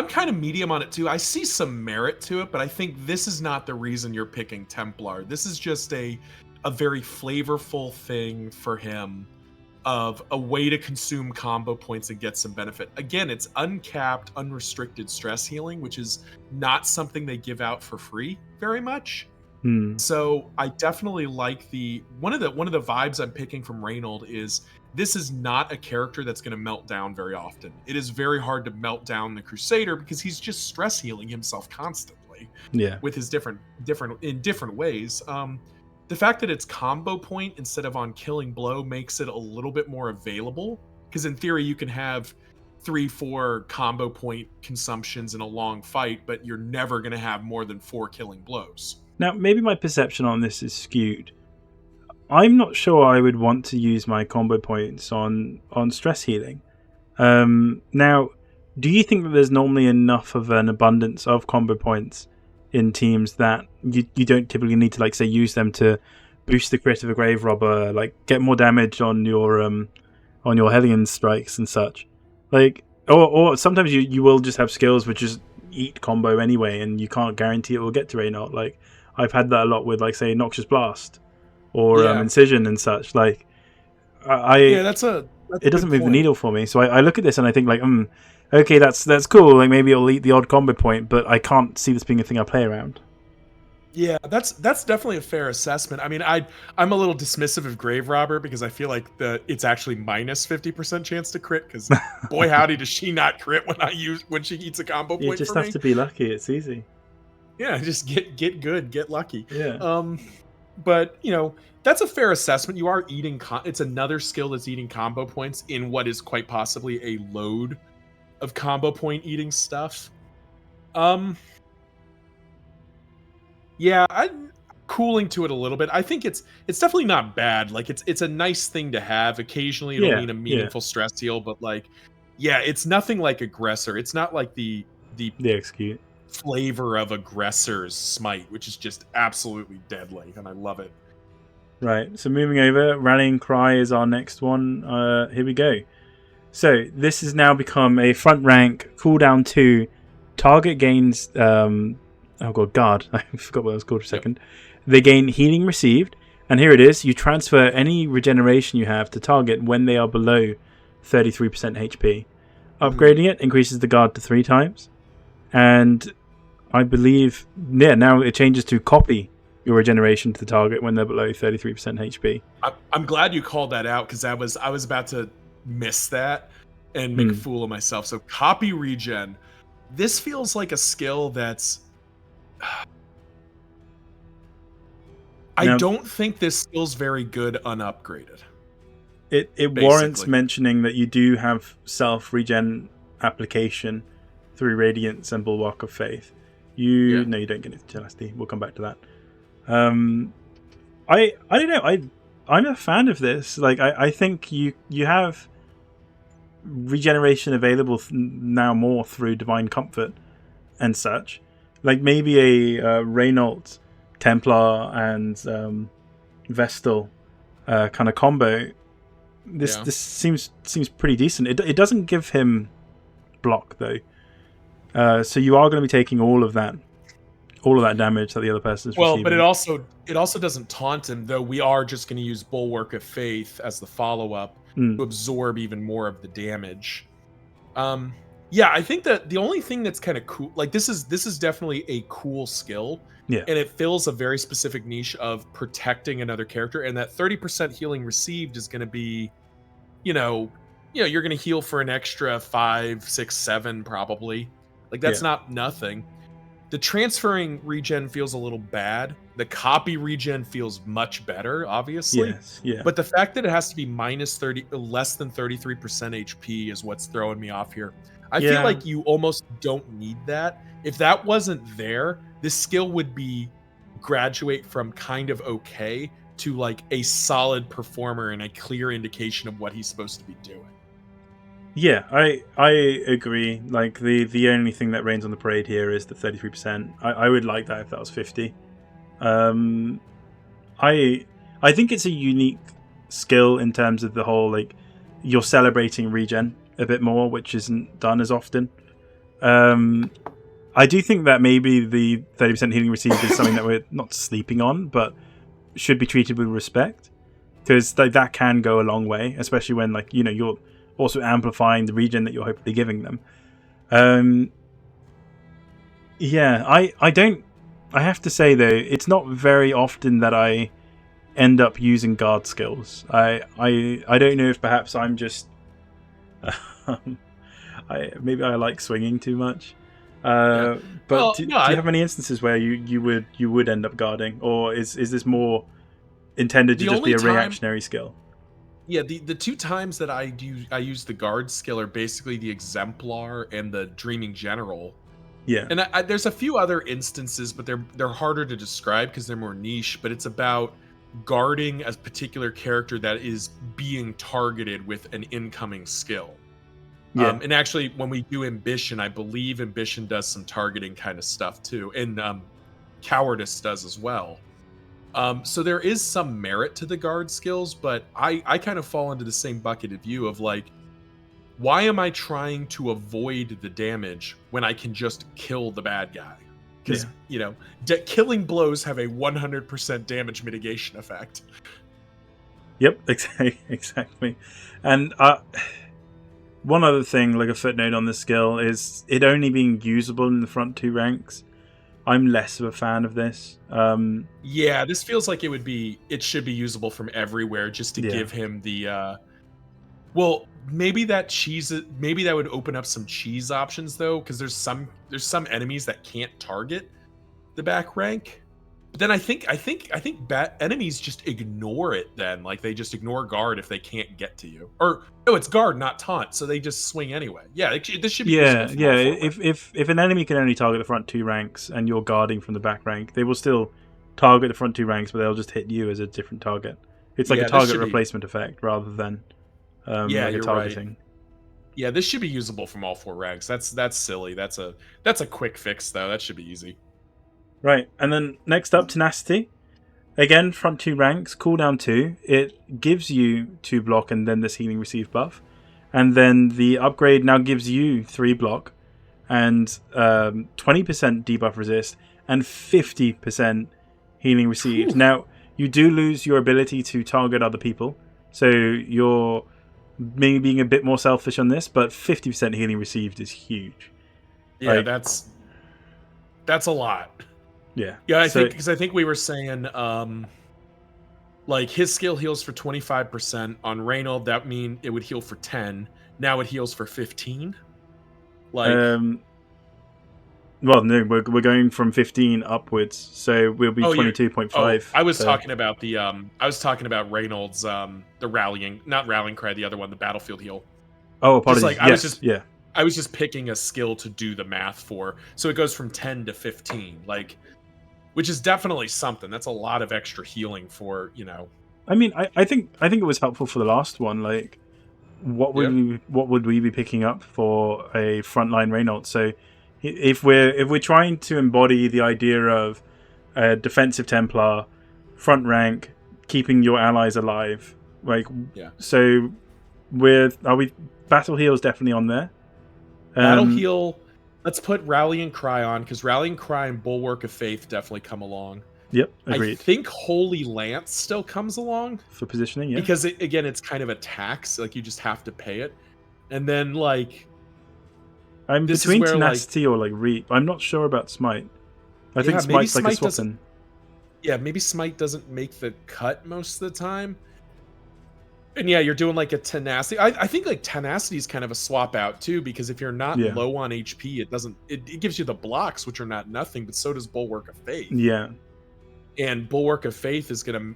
kind of medium on it too. I see some merit to it, but I think this is not the reason you're picking Templar. This is just a very flavorful thing for him, of a way to consume combo points and get some benefit. Again, it's uncapped, unrestricted stress healing, which is not something they give out for free very much. So I definitely like one of the vibes I'm picking from Reynolds is this is not a character that's going to melt down very often. It is very hard to melt down the Crusader because he's just stress healing himself constantly. Yeah. With his different ways. The fact that it's combo point instead of on killing blow makes it a little bit more available, because in theory you can have 3-4 combo point consumptions in a long fight, but you're never going to have more than 4 killing blows. Now, maybe my perception on this is skewed. I'm not sure I would want to use my combo points on stress healing. Now, do you think that there's normally enough of an abundance of combo points in teams that you don't typically need to, like, say, use them to boost the crit of a grave robber, like get more damage on your Hellion strikes and such, like, or sometimes you will just have skills which just eat combo anyway, and you can't guarantee it will get to Reynolds. Like I've had that a lot with, like, say, Noxious Blast or Incision and such. Like it doesn't move the needle for me. So I look at this and I think, like, okay, that's cool. Like maybe it'll eat the odd combo point, but I can't see this being a thing I play around. Yeah, that's definitely a fair assessment. I mean, I'm a little dismissive of Grave Robber because I feel like it's actually minus 50% chance to crit, because boy howdy does she not crit when she eats a combo point. You just have to be lucky. It's easy. Yeah, just get good, get lucky. Yeah. But that's a fair assessment. You are eating. It's another skill that's eating combo points in what is quite possibly a load of combo point eating stuff. Yeah, I'm cooling to it a little bit. I think it's definitely not bad. Like it's a nice thing to have. Occasionally it'll mean a meaningful stress heal, but like Yeah, it's nothing like Aggressor. It's not like the The execute. flavor of Aggressor's Smite, which is just absolutely deadly, and I love it. Right, so moving over, Rallying Cry is our next one. Here we go. So this has now become a front rank cooldown 2. Target gains. Oh god, guard. I forgot what it was called for a second. They gain healing received, and here it is. You transfer any regeneration you have to target when they are below 33% HP. Upgrading it increases the guard to 3 times, and I believe now it changes to copy your regeneration to the target when they're below 33% HP. I'm glad you called that out, because I was about to miss that and make a fool of myself. So copy regen. This feels like a skill that's I don't think this skill's very good unupgraded. It warrants mentioning that you do have self regen application through Radiance and Bulwark of Faith. No, you don't get it to Tenacity. We'll come back to that. I don't know. I'm a fan of this. Like I think you have regeneration available now more through Divine Comfort and such. Like maybe a Reynault, Templar, and Vestal kind of combo. This seems pretty decent. It doesn't give him block though, so you are going to be taking all of that damage that the other person is receiving. But it also doesn't taunt him, though. We are just going to use Bulwark of Faith as the follow-up to absorb even more of the damage. I think that the only thing that's kind of cool, like this is definitely a cool skill, and it fills a very specific niche of protecting another character, and that 30% healing received is going to be, you're going to heal for an extra 5, 6, 7 probably. Like that's not nothing. The transferring regen feels a little bad. The copy regen feels much better, obviously. Yes, yeah. But the fact that it has to be less than 33% HP is what's throwing me off here. I feel like you almost don't need that. If that wasn't there, this skill would be graduate from kind of okay to like a solid performer and a clear indication of what he's supposed to be doing. Yeah, I agree. Like the only thing that reigns on the parade here is the 33%. I would like that if that was 50. I think it's a unique skill in terms of the whole, like, you're celebrating regen a bit more, which isn't done as often. I do think that maybe the 30% healing received is something that we're not sleeping on, but should be treated with respect, because that can go a long way, especially when, like, you're also amplifying the regen that you're hopefully giving them. I have to say though, it's not very often that I end up using guard skills. I don't know if perhaps I'm just maybe I like swinging too much. But do you have any instances where you would end up guarding, or is this more intended to just be a reactionary skill? Yeah, the 2 times that I use the guard skill are basically the Exemplar and the Dreaming General. Yeah, and there's a few other instances, but they're harder to describe because they're more niche. But it's about guarding a particular character that is being targeted with an incoming skill. Yeah. And actually, when we do Ambition, I believe Ambition does some targeting kind of stuff too, and Cowardice does as well. So there is some merit to the guard skills, but I kind of fall into the same bucket of you of like, why am I trying to avoid the damage when I can just kill the bad guy? Because, killing blows have a 100% damage mitigation effect. Yep, exactly. And one other thing, like a footnote on this skill, is it only being usable in the front 2 ranks. I'm less of a fan of this. This feels like it should be usable from everywhere, just to give him the maybe that would open up some cheese options though, because there's some enemies that can't target the back rank. But then I think enemies just ignore it then. Like they just ignore guard if they can't get to you. Or no, it's guard, not taunt, so they just swing anyway. Yeah, this should be if an enemy can only target the front 2 ranks and you're guarding from the back rank, they will still target the front 2 ranks, but they'll just hit you as a different target. It's like a target replacement effect rather than a targeting. Yeah, this should be usable from all 4 ranks. That's silly. That's a quick fix though. That should be easy. Right, and then next up, Tenacity. Again, front 2 ranks, cooldown 2. It gives you 2 block and then this healing received buff. And then the upgrade now gives you 3 block and 20% debuff resist and 50% healing received. Whew. Now, you do lose your ability to target other people. So you're maybe being a bit more selfish on this, but 50% healing received is huge. Yeah, Like, that's a lot. Yeah. Yeah, I think we were saying like his skill heals for 25%. On Reynold, that mean it would heal for 10. Now it heals for 15. Like well, no, we're going from 15 upwards, so we'll be 22.5. I was talking about the I was talking about Reynolds the rallying, not rallying cry, the other one, the battlefield heal. Oh, apologies. Just like, yes, I was just picking a skill to do the math for. So it goes from 10 to 15, like, which is definitely something. That's a lot of extra healing for, you know. I mean, I think it was helpful for the last one. Like, what would we be picking up for a frontline Reynolds? So, if we're trying to embody the idea of a defensive Templar, front rank, keeping your allies alive, like, so are we battle heal is definitely on there. Battle heal. Let's put Rallying Cry on, because Rallying Cry and Bulwark of Faith definitely come along. Yep, agreed. I think Holy Lance still comes along. For positioning, yeah. Because, again, it's kind of a tax. Like, you just have to pay it. And then, like... I'm between Tenacity or, like, Reap. I'm not sure about Smite. I think Smite's like a swap in. Yeah, maybe Smite doesn't make the cut most of the time. And yeah, you're doing like a Tenacity. I think like Tenacity is kind of a swap out too, because if you're not low on HP, it gives you the blocks, which are not nothing, but so does Bulwark of Faith. Yeah. And Bulwark of Faith is gonna,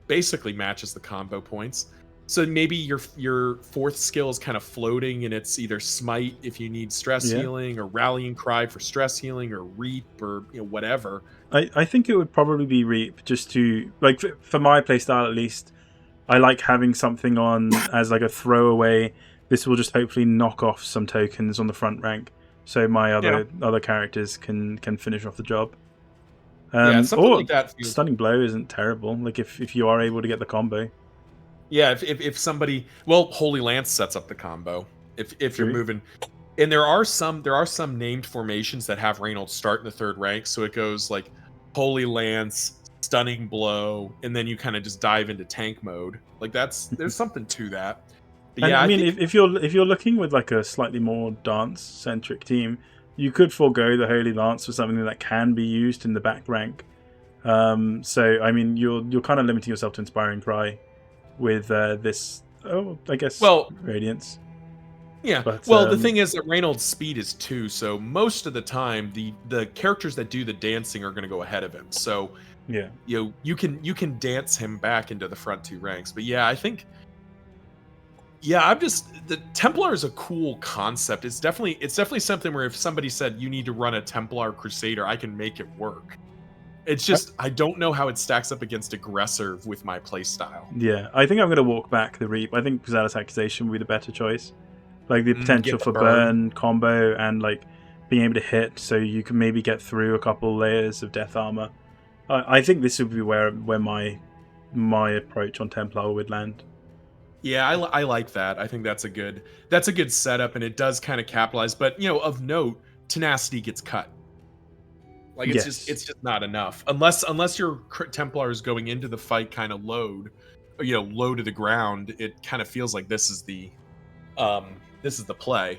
basically matches the combo points. So maybe your 4th skill is kind of floating, and it's either Smite if you need stress healing, or Rallying Cry for stress healing, or Reap, or whatever. I think it would probably be Reap, just to, like, for my playstyle at least. I like having something on as like a throwaway. This will just hopefully knock off some tokens on the front rank, so my other characters can finish off the job. Something like that. Stunning Blow isn't terrible. Like if you are able to get the combo. Yeah, if somebody, well, Holy Lance sets up the combo. If you're moving, and there are some named formations that have Reynolds start in the 3rd rank, so it goes like Holy Lance, Stunning Blow, and then you kind of just dive into tank mode. Like there's something to that. But I mean, if you're looking with like a slightly more dance centric team, you could forego the Holy Lance for something that can be used in the back rank. So I mean, you're kind of limiting yourself to Inspiring Cry with this. Oh, I guess. Well, Radiance. Yeah. But, the thing is that Reynolds' speed is 2, so most of the time the characters that do the dancing are going to go ahead of him. So. Yeah, you can dance him back into the front 2 ranks, but yeah, I think, the Templar is a cool concept. It's definitely something where if somebody said you need to run a Templar Crusader, I can make it work. It's just I don't know how it stacks up against Aggressor with my playstyle. Yeah, I think I'm going to walk back the Reap. I think Zealous Accusation would be the better choice. Like the potential for burn combo and like being able to hit, so you can maybe get through a couple layers of death armor. I think this would be where my approach on Templar would land. Yeah, I like that. I think that's a good setup, and it does kind of capitalize. But of note, Tenacity gets cut. Like it's just not enough unless your Templar is going into the fight kind of low to the ground. It kind of feels like this is the play.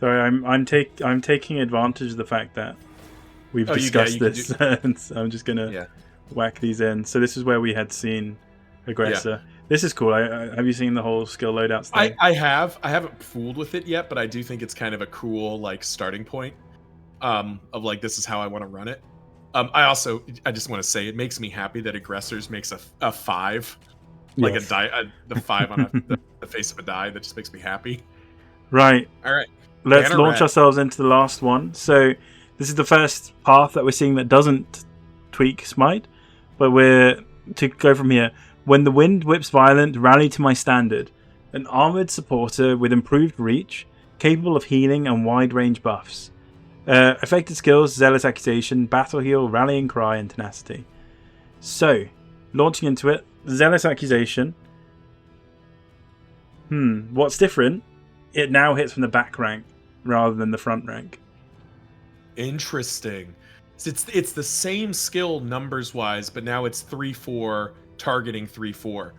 Sorry, I'm taking advantage of the fact that we've discussed this, and so I'm just gonna whack these in. So this is where we had seen Aggressor. Yeah. This is cool. Have you seen the whole skill loadouts thing? I have. I haven't fooled with it yet, but I do think it's kind of a cool like starting point. Of like this is how I want to run it. I just want to say it makes me happy that Aggressors makes a 5, like a die, the 5 on the face of a die. That just makes me happy. Right. All right. Let's launch ourselves into the last one. So. This is the first path that we're seeing that doesn't tweak Smite, but we're to go from here. When the wind whips violent, rally to my standard. An armored supporter with improved reach, capable of healing and wide range buffs. Affected skills: Zealous Accusation, Battle Heal, Rallying Cry, and Tenacity. So, launching into it, Zealous Accusation. What's different? It now hits from the back rank rather than the front rank. Interesting. So it's the same skill numbers wise, but now it's 3/4 targeting 3/4.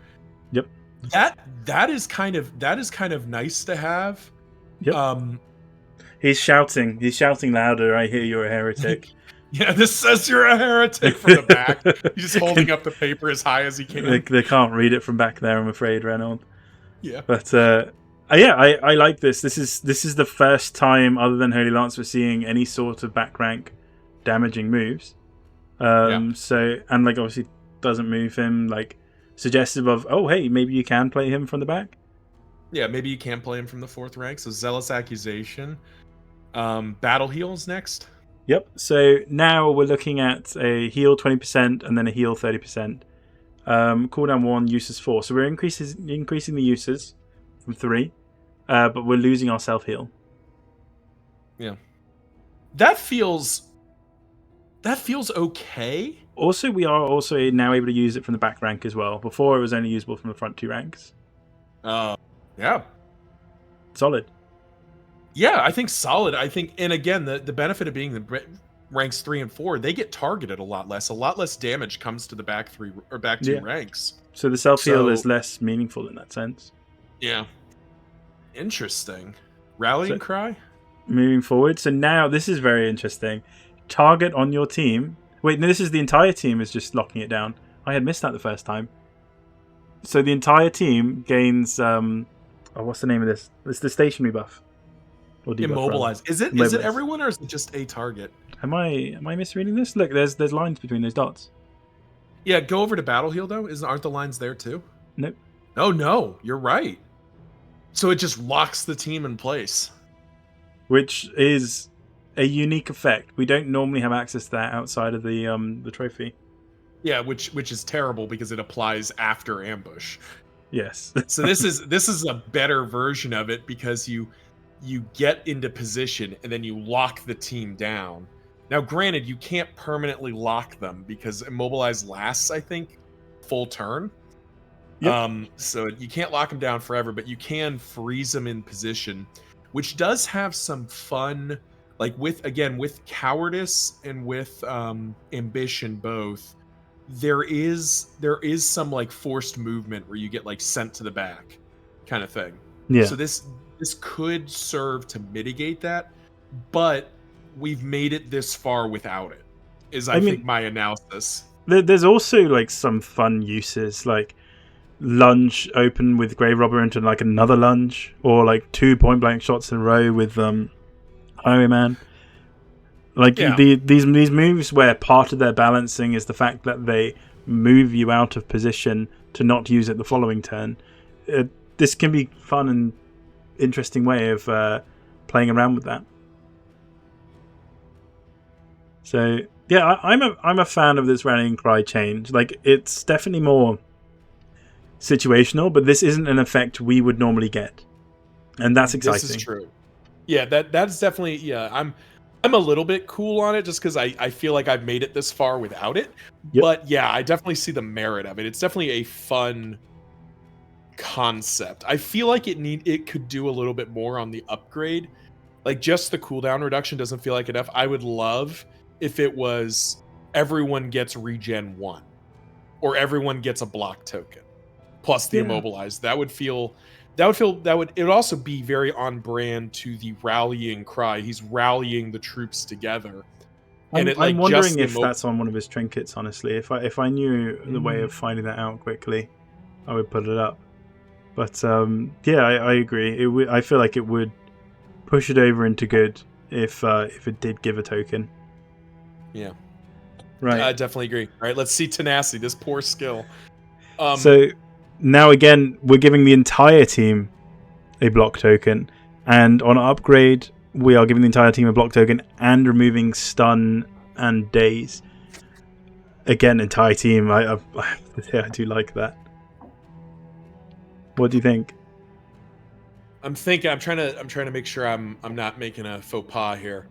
Yep. That is kind of nice to have. Yep. He's shouting louder. I hear you're a heretic. Yeah, this says you're a heretic from the back. He's just holding up the paper as high as he can. They can't read it from back there, I'm afraid, Reynolds. Yeah. But I like this. This is the first time, other than Holy Lance, we're seeing any sort of back rank damaging moves. So, and like obviously doesn't move him, like suggestive of, oh hey, maybe you can play him from the back. Yeah, maybe you can play him from the 4th rank. So Zealous Accusation. Battle Heals next. Yep. So now we're looking at a heal 20% and then a heal 30%. Cooldown 1, uses 4. So we're increasing the uses from 3, but we're losing our self heal. Yeah. That feels okay. Also, we are also now able to use it from the back rank as well. Before, it was only usable from the front 2 ranks. Yeah. Solid. Yeah, I think solid. I think, and again, the benefit of being the ranks 3 and 4, they get targeted a lot less. A lot less damage comes to the back 3 or back 2 ranks. So the self heal is less meaningful in that sense. Yeah. Interesting. Rallying Cry? Moving forward. So now this is very interesting. Target on your team. Wait, no, this is the entire team is just locking it down. I had missed that the first time. So the entire team gains what's the name of this? It's the stationary buff. Or debuff, Immobilize. Is it everyone or is it just a target? Am I misreading this? Look, there's lines between those dots. Yeah, go over to Battle Heal though. Aren't the lines there too? Nope. Oh no, you're right. So it just locks the team in place. Which is a unique effect. We don't normally have access to that outside of the trophy. Yeah, which is terrible because it applies after ambush. Yes. So this is a better version of it because you get into position and then you lock the team down. Now, granted, you can't permanently lock them because Immobilize lasts, I think, full turn. Yep. So you can't lock them down forever, but you can freeze them in position, which does have some fun, like with cowardice and with ambition both. There is some like forced movement where you get like sent to the back, kind of thing. Yeah. So this could serve to mitigate that, but we've made it this far without it. I think my analysis. There's also like some fun uses, like lunge open with Grave Robber into like another lunge, or like 2 point blank shots in a row with Highwayman. Like these moves where part of their balancing is the fact that they move you out of position to not use it the following turn. This can be fun and interesting way of playing around with that. So yeah, I'm a fan of this Rallying Cry change. Like, it's definitely more situational, but this isn't an effect we would normally get, and that's exciting. This is true. Yeah, that's definitely, yeah. I'm a little bit cool on it just because I feel like I've made it this far without it. Yep. But yeah, I definitely see the merit of it. It's definitely a fun concept. I feel like it could do a little bit more on the upgrade. Like, just the cooldown reduction doesn't feel like enough. I would love if it was everyone gets regen 1 or everyone gets a block token plus the immobilized. It would also be very on brand to the Rallying Cry. He's rallying the troops together. I'm wondering if that's on one of his trinkets, honestly. If I knew the way of finding that out quickly, I would put it up. But yeah, I agree. I feel like it would push it over into good if it did give a token. Yeah. Right. I definitely agree. All right, let's see Tenacity, this poor skill. So now again, we're giving the entire team a block token, and on upgrade, we are giving the entire team a block token and removing stun and daze. Again, entire team. I do like that. What do you think? I'm trying to make sure I'm not making a faux pas here.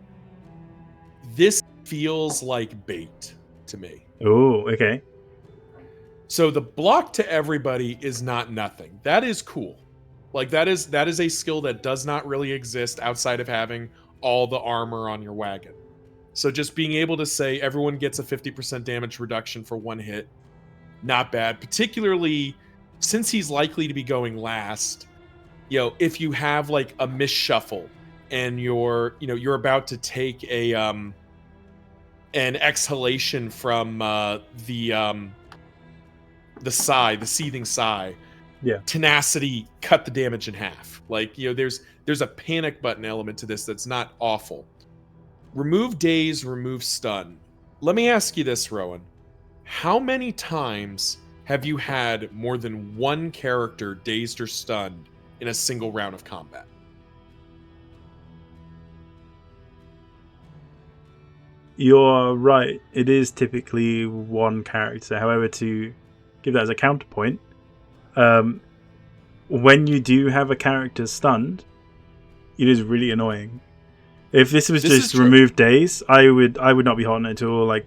This feels like bait to me. Oh, okay. So the block to everybody is not nothing. That is cool. Like that is a skill that does not really exist outside of having all the armor on your wagon. So just being able to say everyone gets a 50% damage reduction for one hit, not bad. Particularly since he's likely to be going last. If you have like a misshuffle and you're about to take an exhalation from the seething sigh. Yeah. Tenacity cut the damage in half. Like, there's a panic button element to this that's not awful. Remove daze, remove stun. Let me ask you this, Rowan. How many times have you had more than one character dazed or stunned in a single round of combat? You're right. It is typically one character. However, to give that as a counterpoint, when you do have a character stunned, it is really annoying. If this was just remove days, I would not be hot on it at all. Like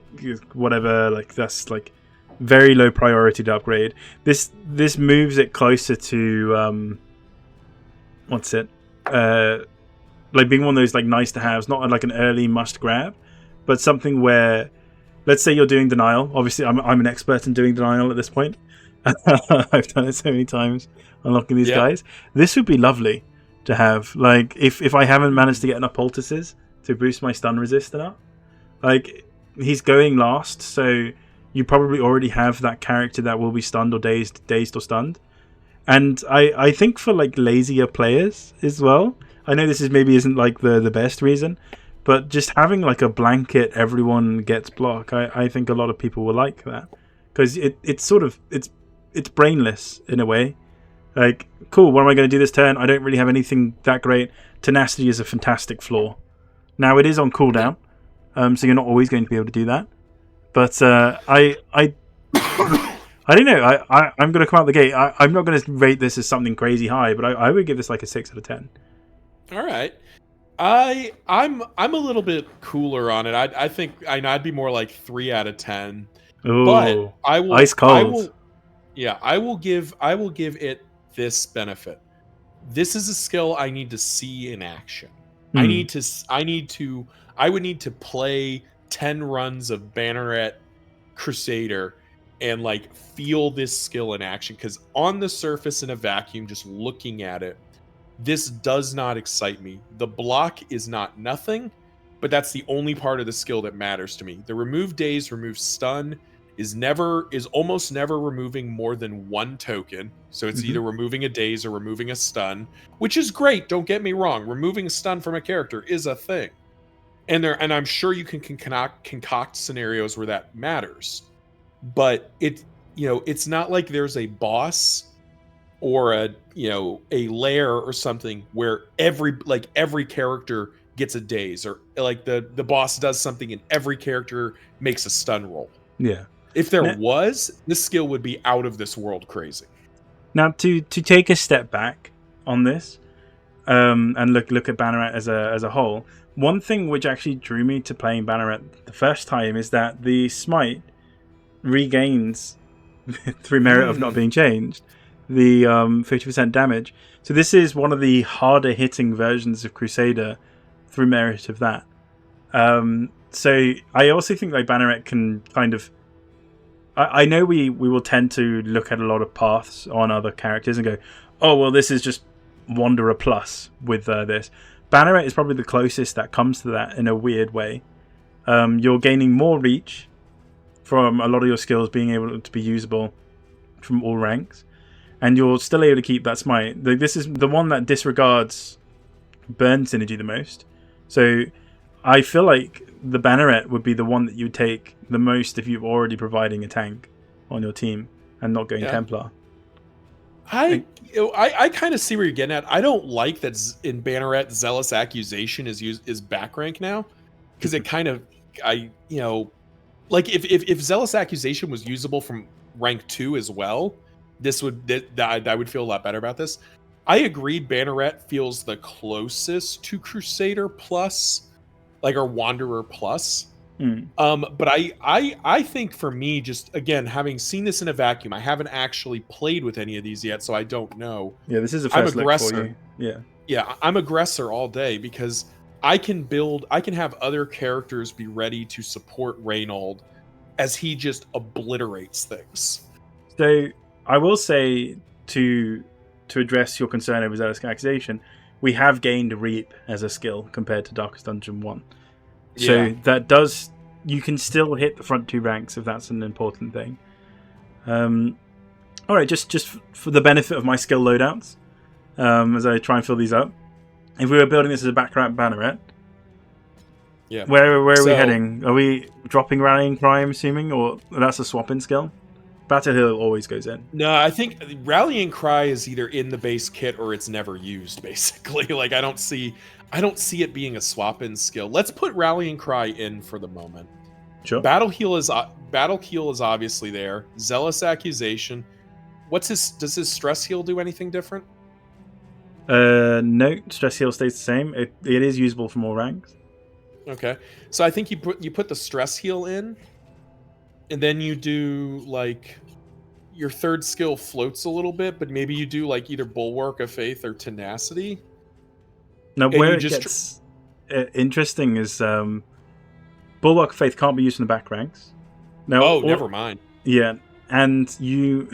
whatever, like that's like very low priority to upgrade. This moves it closer to what's it? Like being one of those like nice to haves, not like an early must grab, but something where, let's say you're doing denial. Obviously, I'm an expert in doing denial at this point. I've done it so many times unlocking these guys. This would be lovely to have. Like if I haven't managed to get enough poultices to boost my stun resist enough, like he's going last, so you probably already have that character that will be stunned or dazed or stunned. And I think for like lazier players as well, I know this isn't like the best reason, but just having like a blanket everyone gets block, I think a lot of people will like that, because it's brainless in a way. Like, cool, what am I going to do this turn? I don't really have anything that great. Tenacity is a fantastic flaw. Now it is on cooldown, so you're not always going to be able to do that. But I don't know. I'm going to come out the gate. I'm not going to rate this as something crazy high, but I would give this like a 6 out of 10. All right. I'm a little bit cooler on it. I think I'd be more like 3 out of 10. Ooh, but I will ice cold. I will give it this benefit. This is a skill I need to see in action. I would need to play 10 runs of Banneret Crusader and like feel this skill in action, because on the surface in a vacuum, just looking at it, this does not excite me. The block is not nothing, but that's the only part of the skill that matters to me. The remove daze, remove stun is almost never removing more than one token. So it's either removing a daze or removing a stun, which is great. Don't get me wrong. Removing a stun from a character is a thing. And I'm sure you can concoct scenarios where that matters. But it's not like there's a boss or a lair or something where every character gets a daze, or like the boss does something and every character makes a stun roll. Yeah. If there was, this skill would be out of this world crazy. Now, to take a step back on this, and look at Banneret as a whole, one thing which actually drew me to playing Banneret the first time is that the smite regains, through merit of not being changed, the 50% damage. So this is one of the harder hitting versions of Crusader through merit of that. So I also think like Banneret can kind of, I know we will tend to look at a lot of paths on other characters and go, oh well, this is just Wanderer plus with this. Banneret is probably the closest that comes to that in a weird way. You're gaining more reach from a lot of your skills being able to be usable from all ranks, and you're still able to keep that smite. This is the one that disregards burn synergy the most. So I feel like the Banneret would be the one that you would take the most if you're already providing a tank on your team and not going Templar. I kind of see where you're getting at. I don't like that in Banneret Zealous Accusation is back rank now, because it kind of like if Zealous Accusation was usable from rank 2 as well, I would feel a lot better about this. I agree. Banneret feels the closest to Crusader plus, like, or Wanderer plus. Mm. But I think for me, just again having seen this in a vacuum, I haven't actually played with any of these yet, so I don't know. Yeah, this is a I'm first look for aggressor. you. Yeah. Yeah, I'm aggressor all day because I can have other characters be ready to support Reynold as he just obliterates things. So I will say to address your concern over Zealous accusation, we have gained Reap as a skill compared to Darkest Dungeon 1. So Yeah. that does, you can still hit the front 2 ranks if that's an important thing. All right, just for the benefit of my skill loadouts, as I try and fill these up. If we were building this as a background banneret, Yeah. where are we So- heading? Are we dropping Rallying Cry, I'm assuming, or that's a swap-in skill? Battle Hill always goes in. No, I think Rallying Cry is either in the base kit or it's never used, basically. Like I don't see it being a swap-in skill. Let's put Rallying Cry in for the moment. Sure. Battle Heal is obviously there. Zealous Accusation. Does his Stress Heal do anything different? No, Stress Heal stays the same. It is usable for more ranks. Okay. So I think you put the Stress Heal in, and then you do like your third skill floats a little bit, but maybe you do like either Bulwark of Faith or Tenacity. Now, And where you it just gets interesting is Bulwark of Faith can't be used in the back ranks. Now, Never mind. Yeah, and you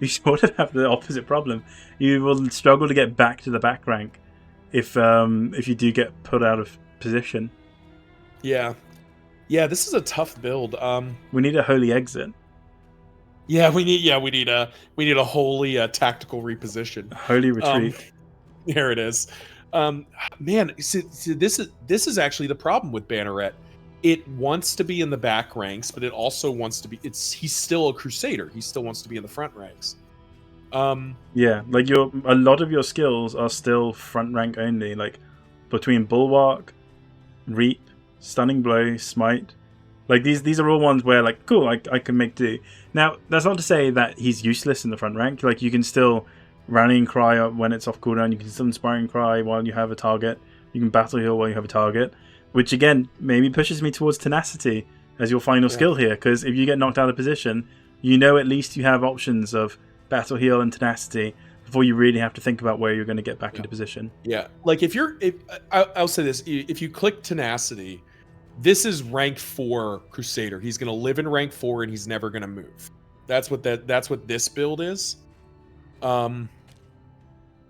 sort of have the opposite problem. You will struggle to get back to the back rank if you do get put out of position. Yeah, this is a tough build. We need a holy exit. Yeah, we need a holy tactical reposition. Holy retreat. There it is. Man, see, this is actually the problem with Banneret. It wants to be in the back ranks, but it also wants to be. He's still a Crusader. He still wants to be in the front ranks. Yeah, like a lot of your skills are still front rank only. Like between Bulwark, Reap, Stunning Blow, Smite. Like these are all ones where like cool, I can make do. Now that's not to say that he's useless in the front rank. Like you can still Rallying Cry when it's off cooldown. You can still Inspiring Cry while you have a target. You can Battle Heal while you have a target. Which again maybe pushes me towards Tenacity as your final skill here, because if you get knocked out of position, you know at least you have options of Battle Heal and Tenacity before you really have to think about where you're going to get back into position. Yeah, like I'll say this: if you click Tenacity, this is rank 4 Crusader. He's going to live in rank 4 and he's never going to move. That's what this build is.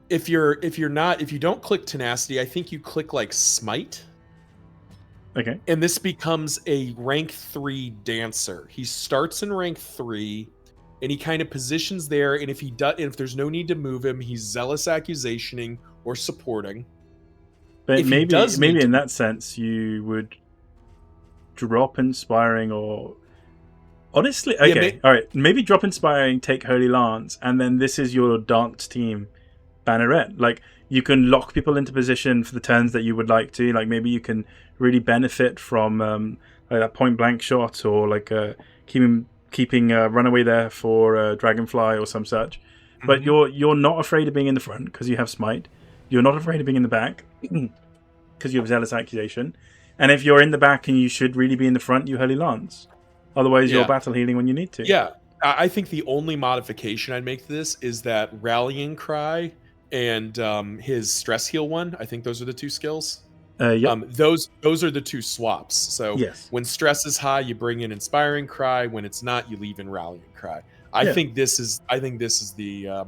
If you don't click Tenacity, I think you click like Smite. Okay. And this becomes a rank 3 dancer. He starts in rank 3 and he kind of positions there, and if there's no need to move him, he's Zealous Accusationing or supporting. But maybe in that sense you would drop Inspiring, or honestly, okay, all right, maybe drop Inspiring, take Holy Lance, and then this is your dance team Banneret. Like you can lock people into position for the turns that you would like to. Like maybe you can really benefit from like that point blank shot, or like keeping Runaway there for Dragonfly or some such. Mm-hmm. But you're not afraid of being in the front because you have Smite. You're not afraid of being in the back because you have Zealous Accusation. And if you're in the back and you should really be in the front, you Holy Lance. Otherwise, you're battle healing when you need to. Yeah, I think the only modification I'd make to this is that Rallying Cry and his Stress Heal one. I think those are the 2 skills. Yep. Those are the 2 swaps. So yes. When stress is high, you bring in Inspiring Cry. When it's not, you leave in Rallying Cry. I think this is the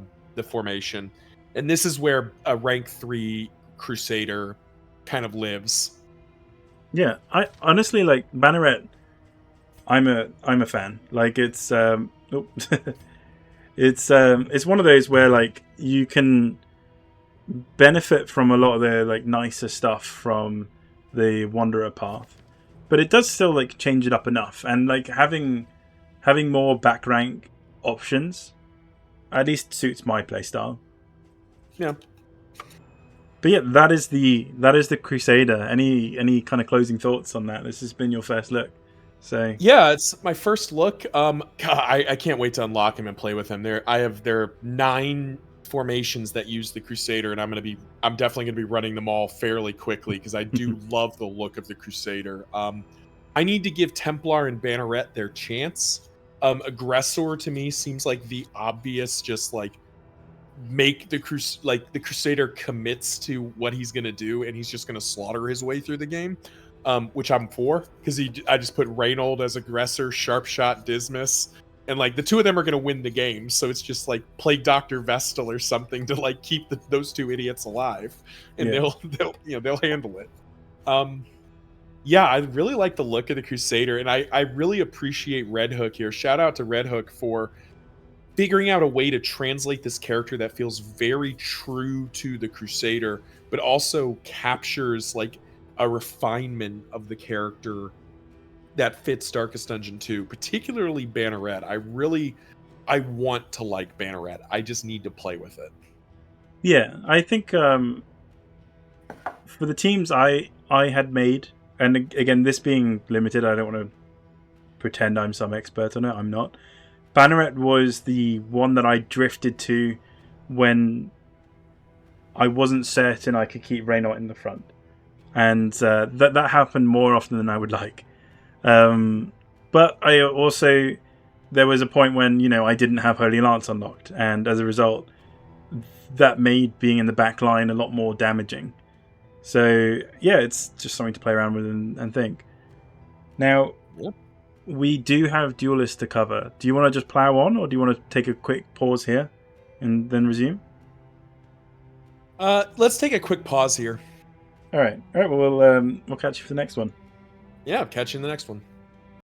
formation, and this is where a rank 3 Crusader kind of lives. Yeah, I honestly like Banneret. I'm a fan. Like it's it's one of those where like you can benefit from a lot of the like nicer stuff from the Wanderer path, but it does still like change it up enough, and like having more back rank options at least suits my playstyle. Yeah. But yeah, that is the Crusader. Any kind of closing thoughts on that? This has been your first look. So yeah, it's my first look. God, I can't wait to unlock him and play with him. There are 9 formations that use the Crusader, and I'm definitely gonna be running them all fairly quickly because I do love the look of the Crusader. I need to give Templar and Banneret their chance. Aggressor to me seems like the obvious, just like make the the Crusader commits to what he's gonna do, and he's just gonna slaughter his way through the game, which I'm for because I just put Reynold as aggressor, sharp shot Dismas, and like the two of them are gonna win the game. So it's just like play Doctor Vestal or something to like keep those two idiots alive, and Yeah. they'll handle it. Yeah, I really like the look of the Crusader, and I really appreciate Red Hook here. Shout out to Red Hook for figuring out a way to translate this character that feels very true to the Crusader, but also captures like a refinement of the character that fits Darkest Dungeon 2, particularly Banneret. I want to like Banneret. I just need to play with it. Yeah, I think for the teams I had made, and again, this being limited, I don't want to pretend I'm some expert on it. I'm not. Banneret was the one that I drifted to when I wasn't certain I could keep Reynold in the front, and that happened more often than I would like. But I also, there was a point when I didn't have Holy Lance unlocked, and as a result, that made being in the back line a lot more damaging. So yeah, it's just something to play around with and think. Now, Yep. we do have duelists to cover. Do you want to just plow on, or do you want to take a quick pause here and then resume? Let's take a quick pause here. All right. Well, we'll catch you for the next one. Yeah, catch you in the next one.